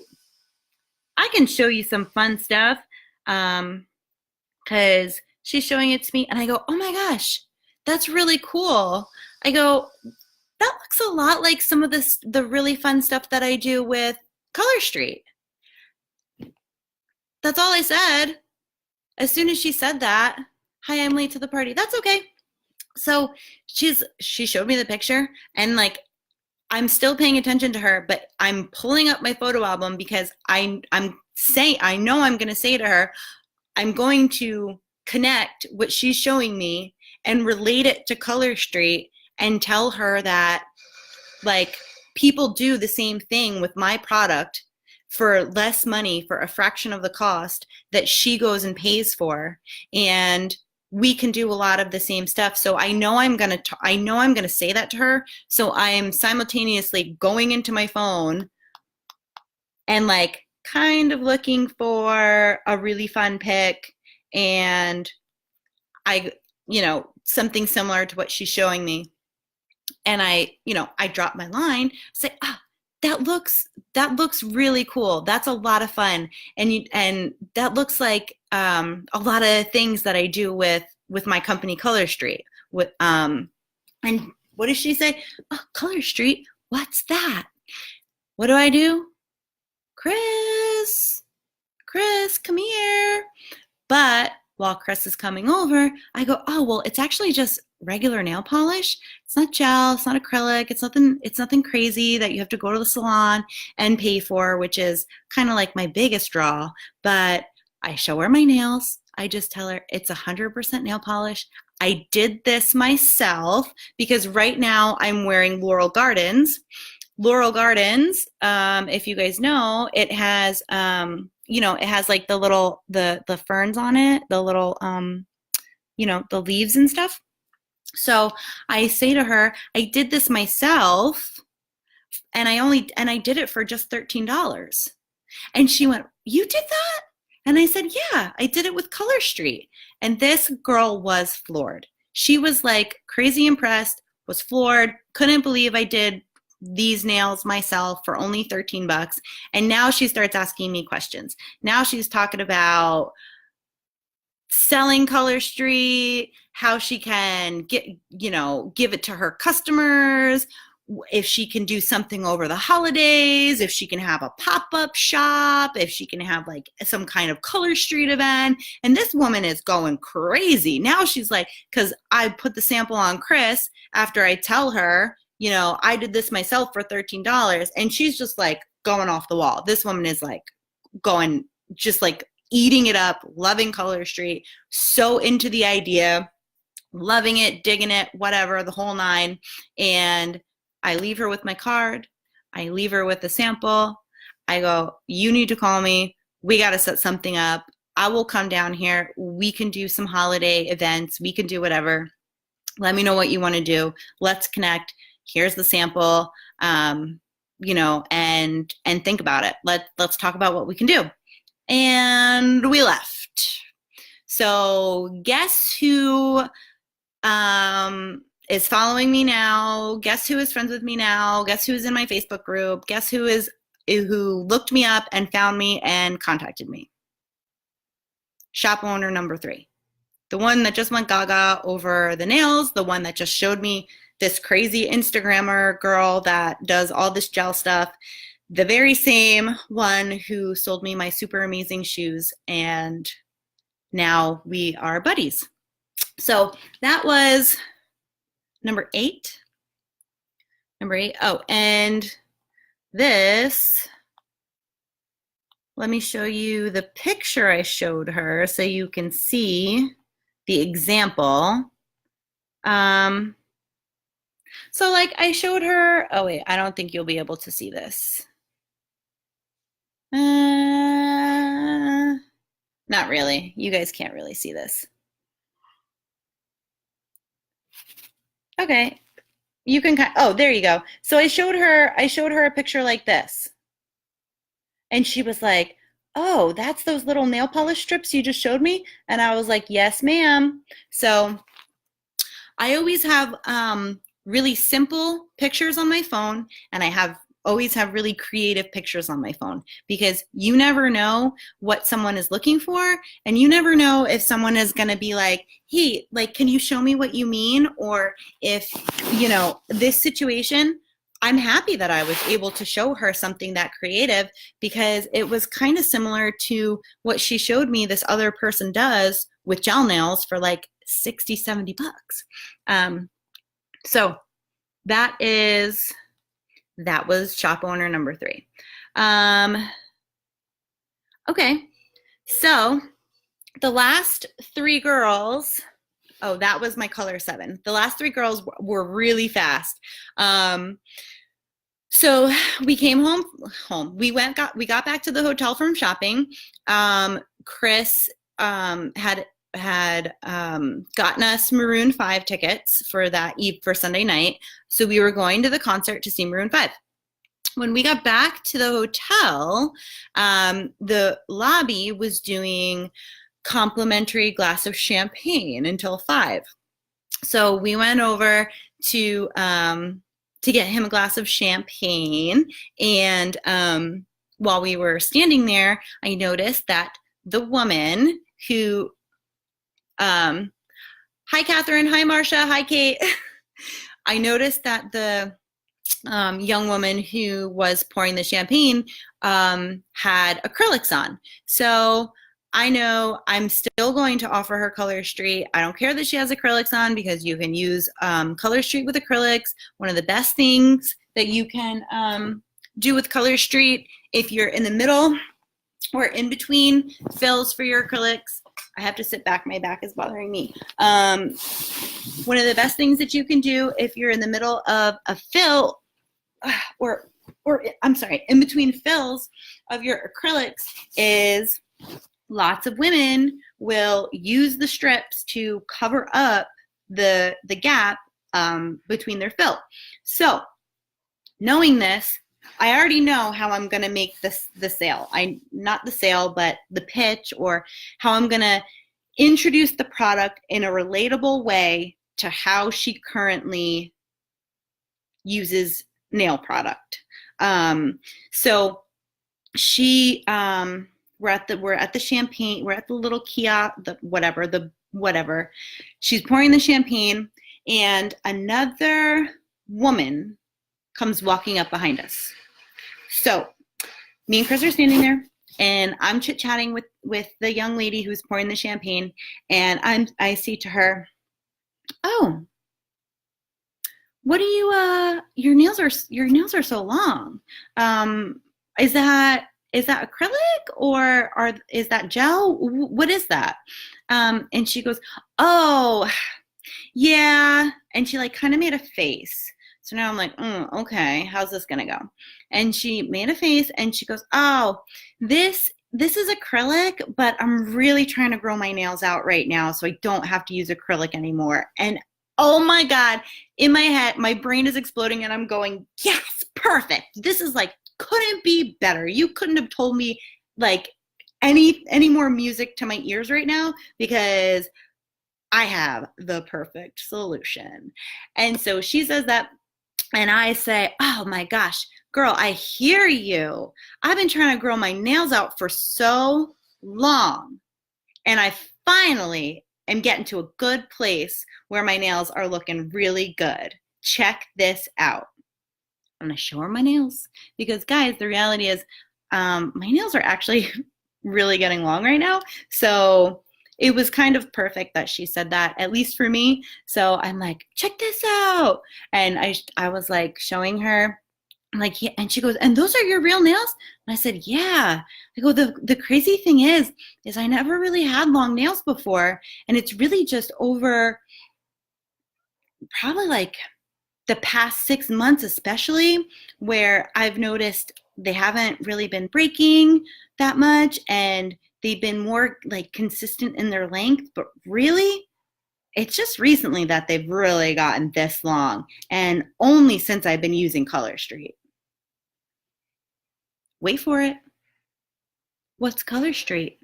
Speaker 1: I can show you some fun stuff. Because she's showing it to me, and I go, oh my gosh, that's really cool. I go, that looks a lot like some of the really fun stuff that I do with Color Street. That's all I said. As soon as she said that, hi, I'm late to the party. That's okay. So she showed me the picture, and like, I'm still paying attention to her, but I'm pulling up my photo album because I know I'm going to say to her, I'm going to connect what she's showing me and relate it to Color Street and tell her that, like, people do the same thing with my product for less money, for a fraction of the cost that she goes and pays for. And we can do a lot of the same stuff. So I know I'm going to say that to her. So I'm simultaneously going into my phone and like kind of looking for a really fun pic, and something similar to what she's showing me. And I drop my line, say, that looks really cool. That's a lot of fun. And that looks like a lot of things that I do with my company Color Street. And what does she say? Oh, Color Street, what's that? What do? Chris, come here. But while Chris is coming over, I go, oh, well, it's actually just regular nail polish. It's not gel, it's not acrylic, it's nothing crazy that you have to go to the salon and pay for, which is kind of like my biggest draw. But I show her my nails. I just tell her it's 100% nail polish. I did this myself because right now I'm wearing Laurel Gardens. Laurel Gardens, if you guys know, it has, it has like the ferns on it, the little, the leaves and stuff. So I say to her, I did this myself and I did it for just $13. And she went, you did that? And I said, yeah, I did it with Color Street. And this girl was floored. She was like crazy impressed, was floored, couldn't believe I did these nails myself for only $13. And now she starts asking me questions. Now she's talking about selling Color Street, how she can give it to her customers, if she can do something over the holidays, if she can have a pop-up shop, if she can have like some kind of Color Street event. And this woman is going crazy. Now she's like, because I put the sample on Chris after I tell her, I did this myself for $13, and she's just like going off the wall. This woman is like going, just like eating it up, loving Color Street, so into the idea, loving it, digging it, whatever, the whole nine. And I leave her with my card. I leave her with the sample. I go, you need to call me. We got to set something up. I will come down here. We can do some holiday events. We can do whatever. Let me know what you want to do. Let's connect. Here's the sample, and think about it. Let's talk about what we can do. And we left. So guess who is following me now? Guess who is friends with me now? Guess who is in my Facebook group? Guess who looked me up and found me and contacted me? Shop owner number 3. The one that just went gaga over the nails, the one that just showed me this crazy Instagrammer girl that does all this gel stuff, the very same one who sold me my super amazing shoes, and now we are buddies. So that was number 8. Oh, and this, let me show you the picture I showed her so you can see the example. So like I showed her, oh wait, I don't think you'll be able to see this. Not really. You guys can't really see this. Okay. You can oh, there you go. So I showed her a picture like this. And she was like, "Oh, that's those little nail polish strips you just showed me?" And I was like, "Yes, ma'am." So I always have really simple pictures on my phone, and I always have really creative pictures on my phone, because you never know what someone is looking for, and you never know if someone is going to be like, hey, like, can you show me what you mean? Or if, this situation, I'm happy that I was able to show her something that creative, because it was kind of similar to what she showed me this other person does with gel nails for like 60, 70 bucks. So that was shop owner number 3. Okay, so the last 3 girls, oh, that was my color 7. The last 3 girls were really fast. So we came home. We got back to the hotel from shopping. Chris had gotten us Maroon 5 tickets for for Sunday night. So we were going to the concert to see Maroon 5. When we got back to the hotel, the lobby was doing complimentary glass of champagne until 5. So we went over to to get him a glass of champagne. And while we were standing there, I noticed that the woman who, hi, Catherine. Hi, Marcia. Hi, Kate. I noticed that the young woman who was pouring the champagne had acrylics on. So I know I'm still going to offer her Color Street. I don't care that she has acrylics on because you can use Color Street with acrylics. One of the best things that you can do with Color Street if you're in the middle or in between fills for your acrylics. I have to sit back. My back is bothering me. One of the best things that you can do if you're in the middle of a fill or I'm sorry, in between fills of your acrylics is lots of women will use the strips to cover up the gap between their fill. So knowing this, I already know how I'm going to make the sale. Not the sale, but the pitch, or how I'm going to introduce the product in a relatable way to how she currently uses nail product. So she, we're at the champagne, we're at the little kiosk, the whatever. She's pouring the champagne, and another woman comes walking up behind us. So me and Chris are standing there, and I'm chit-chatting with the young lady who's pouring the champagne, and I say to her, "Oh, what do you your nails are so long. Is that acrylic or is that gel? What is that?" And she goes, "Oh, yeah." And she like kind of made a face. So now I'm like, okay, how's this gonna go? And she made a face and she goes, "Oh, this is acrylic, but I'm really trying to grow my nails out right now, so I don't have to use acrylic anymore." And oh my God, in my head, my brain is exploding and I'm going, yes, perfect. This is like, couldn't be better. You couldn't have told me like any more music to my ears right now, because I have the perfect solution. And so she says that, and I say, "Oh my gosh, girl, I hear you. I've been trying to grow my nails out for so long, and I finally am getting to a good place where my nails are looking really good. Check this out." I'm going to show her my nails, because guys, the reality is my nails are actually really getting long right now. So it was kind of perfect that she said that, at least for me. So I'm like, "Check this out." And I was like showing her, like, yeah, and she goes, "And those are your real nails?" And I said, "Yeah." I go, the crazy thing is I never really had long nails before. And it's really just over probably like the past 6 months, especially, where I've noticed they haven't really been breaking that much, and they've been more like consistent in their length. But really, it's just recently that they've really gotten this long, and only since I've been using Color Street. Wait for it. What's Color Street?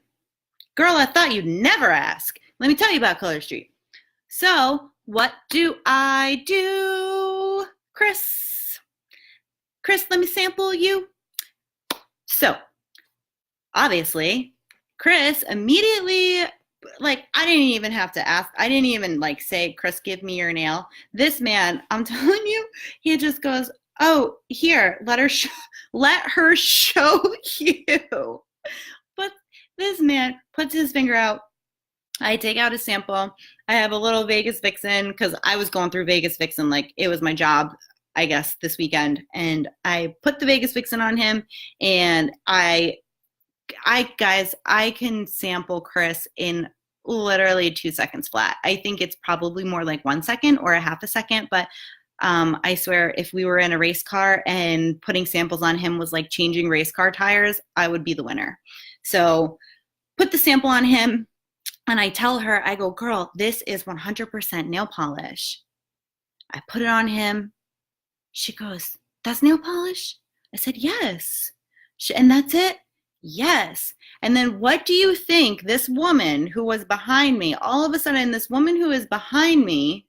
Speaker 1: Girl, I thought you'd never ask. Let me tell you about Color Street. So, what do I do? Chris, let me sample you. So, obviously, Chris immediately, like, I didn't even have to ask. I didn't even like say, "Chris, give me your nail." This man, I'm telling you, he just goes, "Oh, here, let her show you." But this man puts his finger out. I take out a sample. I have a little Vegas Vixen, because I was going through Vegas Vixen like it was my job, I guess, this weekend. And I put the Vegas Vixen on him, and guys, I can sample Chris in literally 2 seconds flat. I think it's probably more like 1 second or a half a second, but I swear if we were in a race car and putting samples on him was like changing race car tires, I would be the winner. So put the sample on him, and I tell her, I go, "Girl, this is 100% nail polish." I put it on him. She goes, "That's nail polish?" I said, "Yes." And that's it? Yes. And then what do you think this woman who was behind me, all of a sudden this woman who is behind me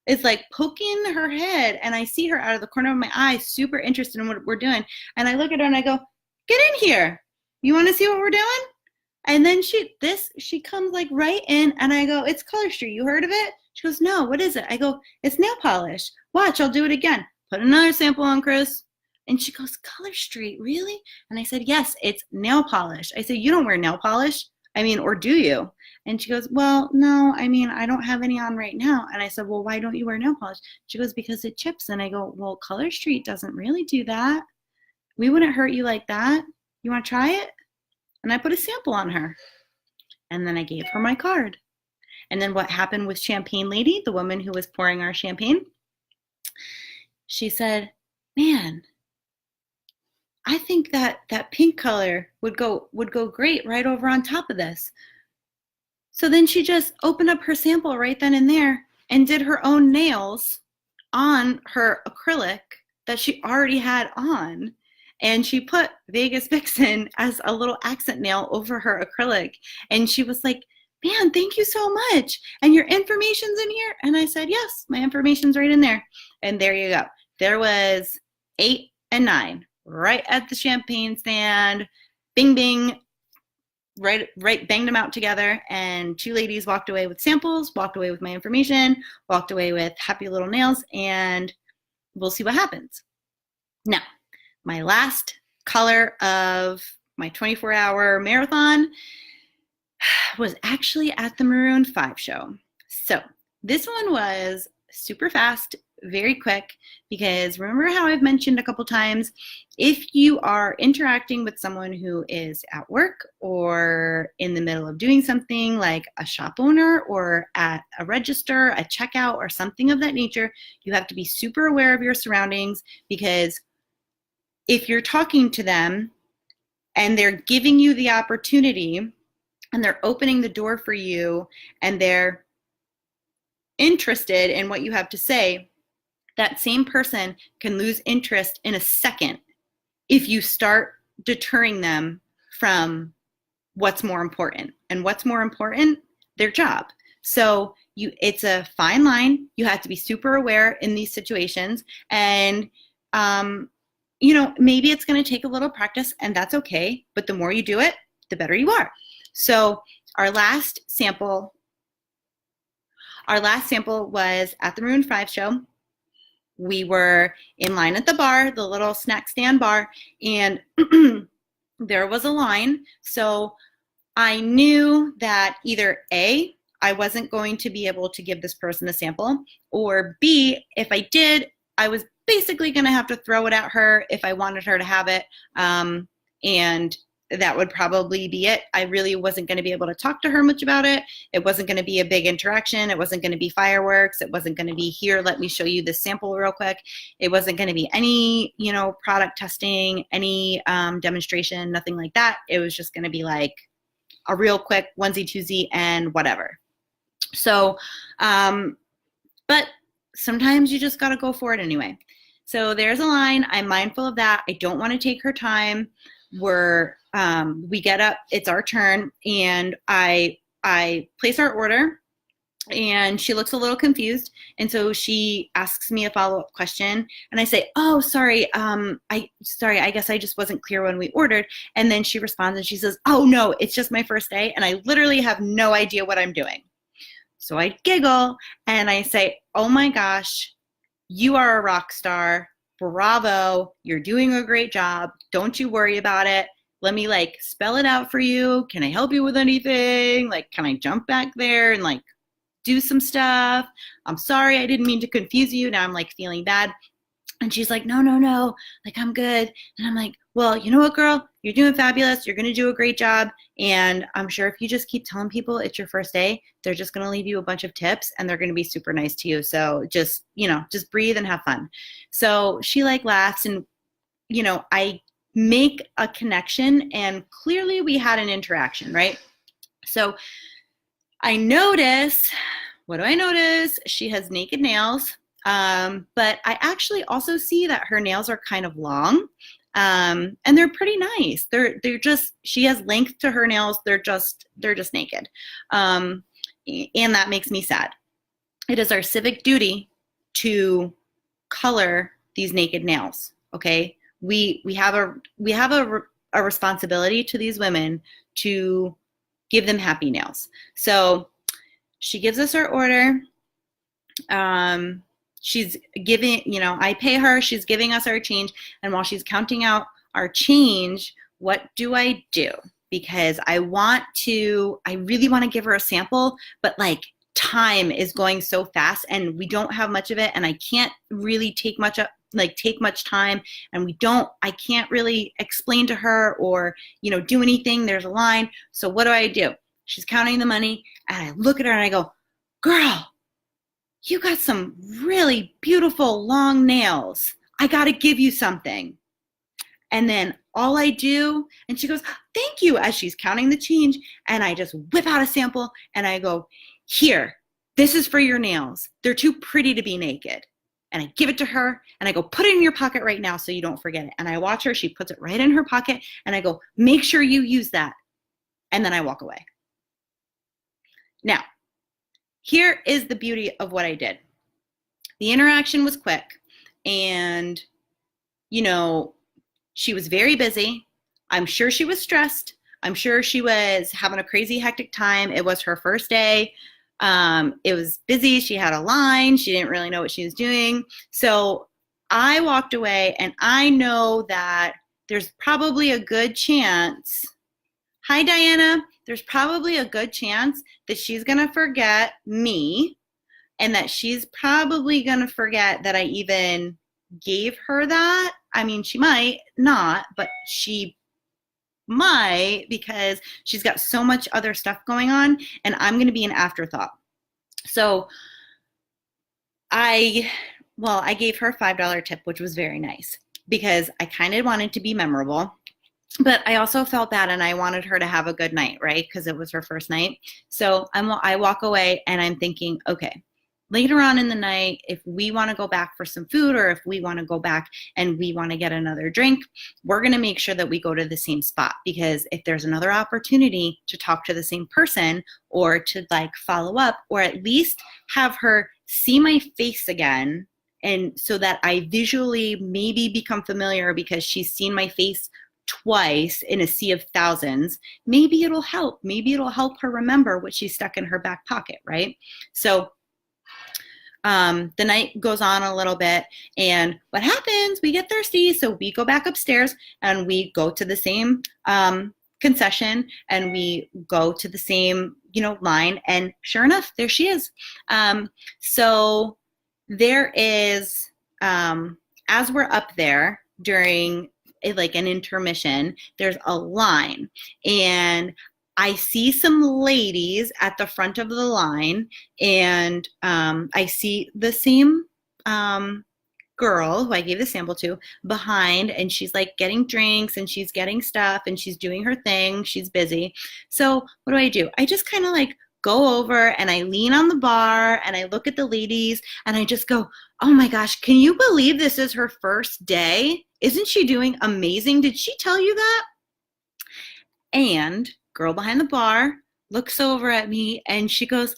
Speaker 1: is like poking her head, and I see her out of the corner of my eye, super interested in what we're doing. And I look at her and I go, get in here. You want to see what we're doing? And then she comes like right in, and I go, it's Color Street. You heard of it? She goes, no, what is it? I go, it's nail polish. Watch, I'll do it again. Put another sample on, Chris. And she goes, Color Street, really? And I said, yes, it's nail polish. I said, you don't wear nail polish? I mean, or do you? And she goes, well, no, I mean, I don't have any on right now. And I said, well, why don't you wear nail polish? She goes, because it chips. And I go, well, Color Street doesn't really do that. We wouldn't hurt you like that. You want to try it? And I put a sample on her. And then I gave her my card. And then what happened with Champagne Lady, the woman who was pouring our champagne, she said, man, I think that pink color would go great right over on top of this. So then she just opened up her sample right then and there and did her own nails on her acrylic that she already had on. And she put Vegas Vixen as a little accent nail over her acrylic. And she was like, man, thank you so much. And your information's in here? And I said, yes, my information's right in there. And there you go. There was 8 and 9 right at the champagne stand. Bing, bing. Right, banged them out together. And 2 ladies walked away with samples, walked away with my information, walked away with happy little nails. And we'll see what happens. Now, my last color of my 24-hour marathon was actually at the Maroon 5 show. So this one was super fast, very quick, because remember how I've mentioned a couple times, if you are interacting with someone who is at work or in the middle of doing something like a shop owner or at a register, a checkout, or something of that nature, you have to be super aware of your surroundings, because if you're talking to them and they're giving you the opportunity and they're opening the door for you and they're interested in what you have to say, that same person can lose interest in a second if you start deterring them from what's more important. And what's more important? Their job. So it's a fine line. You have to be super aware in these situations. And, maybe it's going to take a little practice, and that's okay. But the more you do it, the better you are. So our last sample was at the Maroon 5 show. We were in line at the bar, the little snack stand bar, and there was a line. So I knew that either A, I wasn't going to be able to give this person a sample, or B, if I did, I was basically going to have to throw it at her if I wanted her to have it. And that would probably be it. I really wasn't going to be able to talk to her much about it. It wasn't going to be a big interaction. It wasn't going to be fireworks. It wasn't going to be, here, let me show you this sample real quick. It wasn't going to be any, product testing, any demonstration, nothing like that. It was just going to be like a real quick onesie, twosie, and whatever. So, but sometimes you just got to go for it anyway. So there's a line. I'm mindful of that. I don't want to take her time. We get up, it's our turn, and I place our order, and she looks a little confused. And so she asks me a follow-up question, and I say, oh, sorry. I guess I just wasn't clear when we ordered. And then she responds and she says, oh no, it's just my first day. And I literally have no idea what I'm doing. So I giggle and I say, oh my gosh, you are a rock star. Bravo. You're doing a great job. Don't you worry about it. Let me spell it out for you. Can I help you with anything? Can I jump back there and do some stuff? I'm sorry. I didn't mean to confuse you. Now I'm feeling bad. And she's like, no, I'm good. And I'm like, well, you know what, girl? You're doing fabulous. You're going to do a great job. And I'm sure if you just keep telling people it's your first day, they're just going to leave you a bunch of tips and they're going to be super nice to you. So just breathe and have fun. So she laughs, and, I make a connection, and clearly we had an interaction, right? So I notice, what do I notice? She has naked nails. But I actually also see that her nails are kind of long, and they're pretty nice. They're just, she has length to her nails. They're just naked. And that makes me sad. It is our civic duty to color these naked nails. Okay, we have a responsibility to these women to give them happy nails. So she gives us our order. She's giving, I pay her, she's giving us our change. And while she's counting out our change, what do I do? Because I really want to give her a sample, but like time is going so fast and we don't have much of it. And I can't really take much time, and I can't really explain to her or, do anything. There's a line. So what do? She's counting the money and I look at her and I go, girl, you got some really beautiful long nails. I got to give you something. And then all I do, and she goes, thank you, as she's counting the change. And I just whip out a sample and I go, here, this is for your nails. They're too pretty to be naked. And I give it to her and I go, put it in your pocket right now so you don't forget it. And I watch her, she puts it right in her pocket and I go, make sure you use that. And then I walk away. Now, here is the beauty of what I did. The interaction was quick and, she was very busy. I'm sure she was stressed. I'm sure she was having a crazy hectic time. It was her first day. It was busy. She had a line. She didn't really know what she was doing. So I walked away and I know that there's probably a good chance. Hi, Diana. There's probably a good chance that she's going to forget me and that she's probably going to forget that I even gave her that. I mean, she might not, but she might because she's got so much other stuff going on and I'm going to be an afterthought. So I gave her a $5 tip, which was very nice because I kind of wanted to be memorable, but I also felt bad and I wanted her to have a good night, right? Because it was her first night. So I walk away and I'm thinking, okay, later on in the night, if we want to go back for some food or if we want to go back and we want to get another drink, we're going to make sure that we go to the same spot, because if there's another opportunity to talk to the same person or to follow up or at least have her see my face again, and so that I visually maybe become familiar because she's seen my face twice in a sea of thousands, maybe it'll help. Maybe it'll help her remember what she stuck in her back pocket, right? So the night goes on a little bit and what happens, we get thirsty. So we go back upstairs and we go to the same concession and we go to the same, line. And sure enough, there she is. So there is, as we're up there during an intermission, there's a line and I see some ladies at the front of the line and I see the same girl who I gave the sample to behind, and she's getting drinks and she's getting stuff and she's doing her thing. She's busy. So what do? I just kind of go over and I lean on the bar and I look at the ladies and I just go, oh my gosh, can you believe this is her first day? Isn't she doing amazing? Did she tell you that? And girl behind the bar looks over at me and she goes,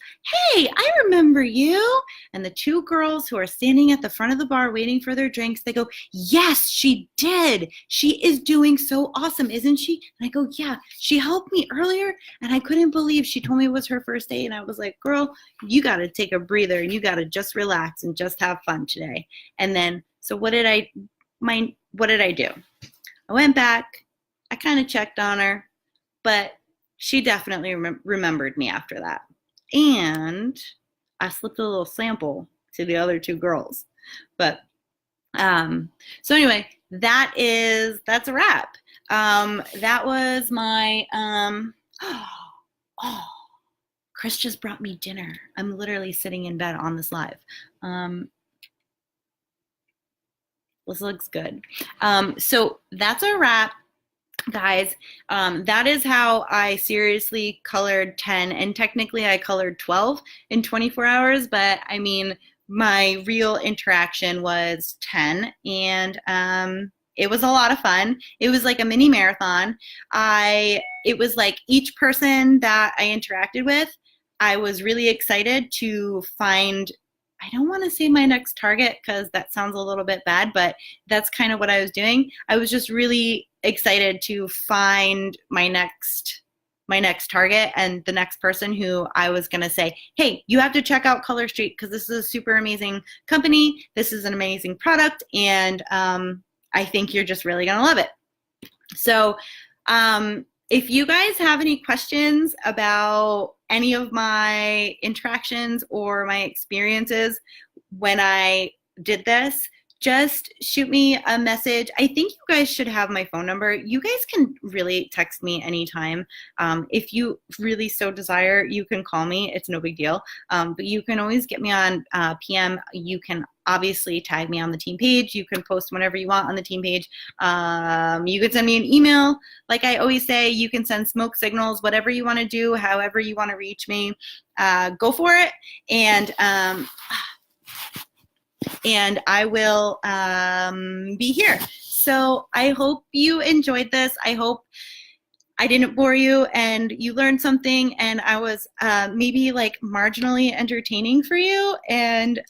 Speaker 1: hey, I remember you. And the two girls who are standing at the front of the bar waiting for their drinks, they go, yes, she did. She is doing so awesome, isn't she? And I go, yeah, she helped me earlier and I couldn't believe she told me it was her first day. And I was like, girl, you got to take a breather and you got to just relax and just have fun today. And then, so what did I do? I went back, I kind of checked on her, but she definitely remembered me after that. And I slipped a little sample to the other two girls. But so anyway, that's a wrap. That was my Chris just brought me dinner. I'm literally sitting in bed on this live. This looks good. So that's a wrap. Guys, that is how I seriously colored 10, and technically I colored 12 in 24 hours, but I mean, my real interaction was 10, and it was a lot of fun. It was like a mini marathon. It was like each person that I interacted with, I was really excited to find I don't want to say my next target because that sounds a little bit bad, but that's kind of what I was doing. I was just really excited to find my next target and the next person who I was going to say, hey, you have to check out Color Street because this is a super amazing company. This is an amazing product. And I think you're just really going to love it. So if you guys have any questions about any of my interactions or my experiences when I did this, just shoot me a message. I think you guys should have my phone number. You guys can really text me anytime. If you really so desire, you can call me. It's no big deal. But you can always get me on PM. You can obviously tag me on the team page. You can post whenever you want on the team page. You can send me an email. Like I always say, you can send smoke signals, whatever you want to do, however you want to reach me, go for it. And I will be here. So I hope you enjoyed this. I hope I didn't bore you and you learned something and I was maybe like marginally entertaining for you. And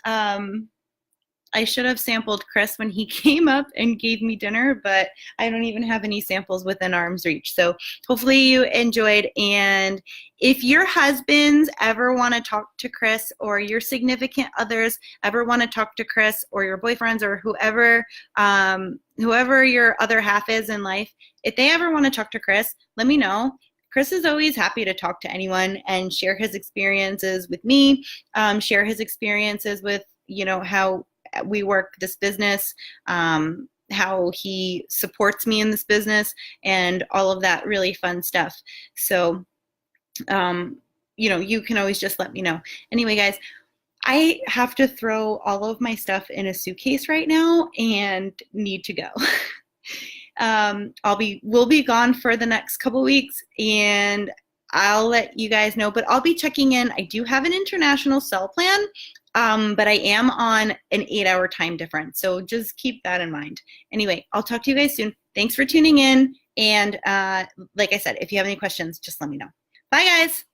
Speaker 1: I should have sampled Chris when he came up and gave me dinner, but I don't even have any samples within arm's reach. So hopefully you enjoyed. And if your husbands ever want to talk to Chris or your significant others ever want to talk to Chris or your boyfriends or whoever your other half is in life, if they ever want to talk to Chris, let me know. Chris is always happy to talk to anyone and share his experiences with me, share his experiences with, how we work this business, how he supports me in this business, and all of that really fun stuff. So, you can always just let me know. Anyway, guys, I have to throw all of my stuff in a suitcase right now and need to go. We'll be gone for the next couple weeks and I'll let you guys know, but I'll be checking in. I do have an international cell plan, but I am on an 8-hour time difference. So just keep that in mind. Anyway, I'll talk to you guys soon. Thanks for tuning in. And like I said, if you have any questions, just let me know. Bye, guys.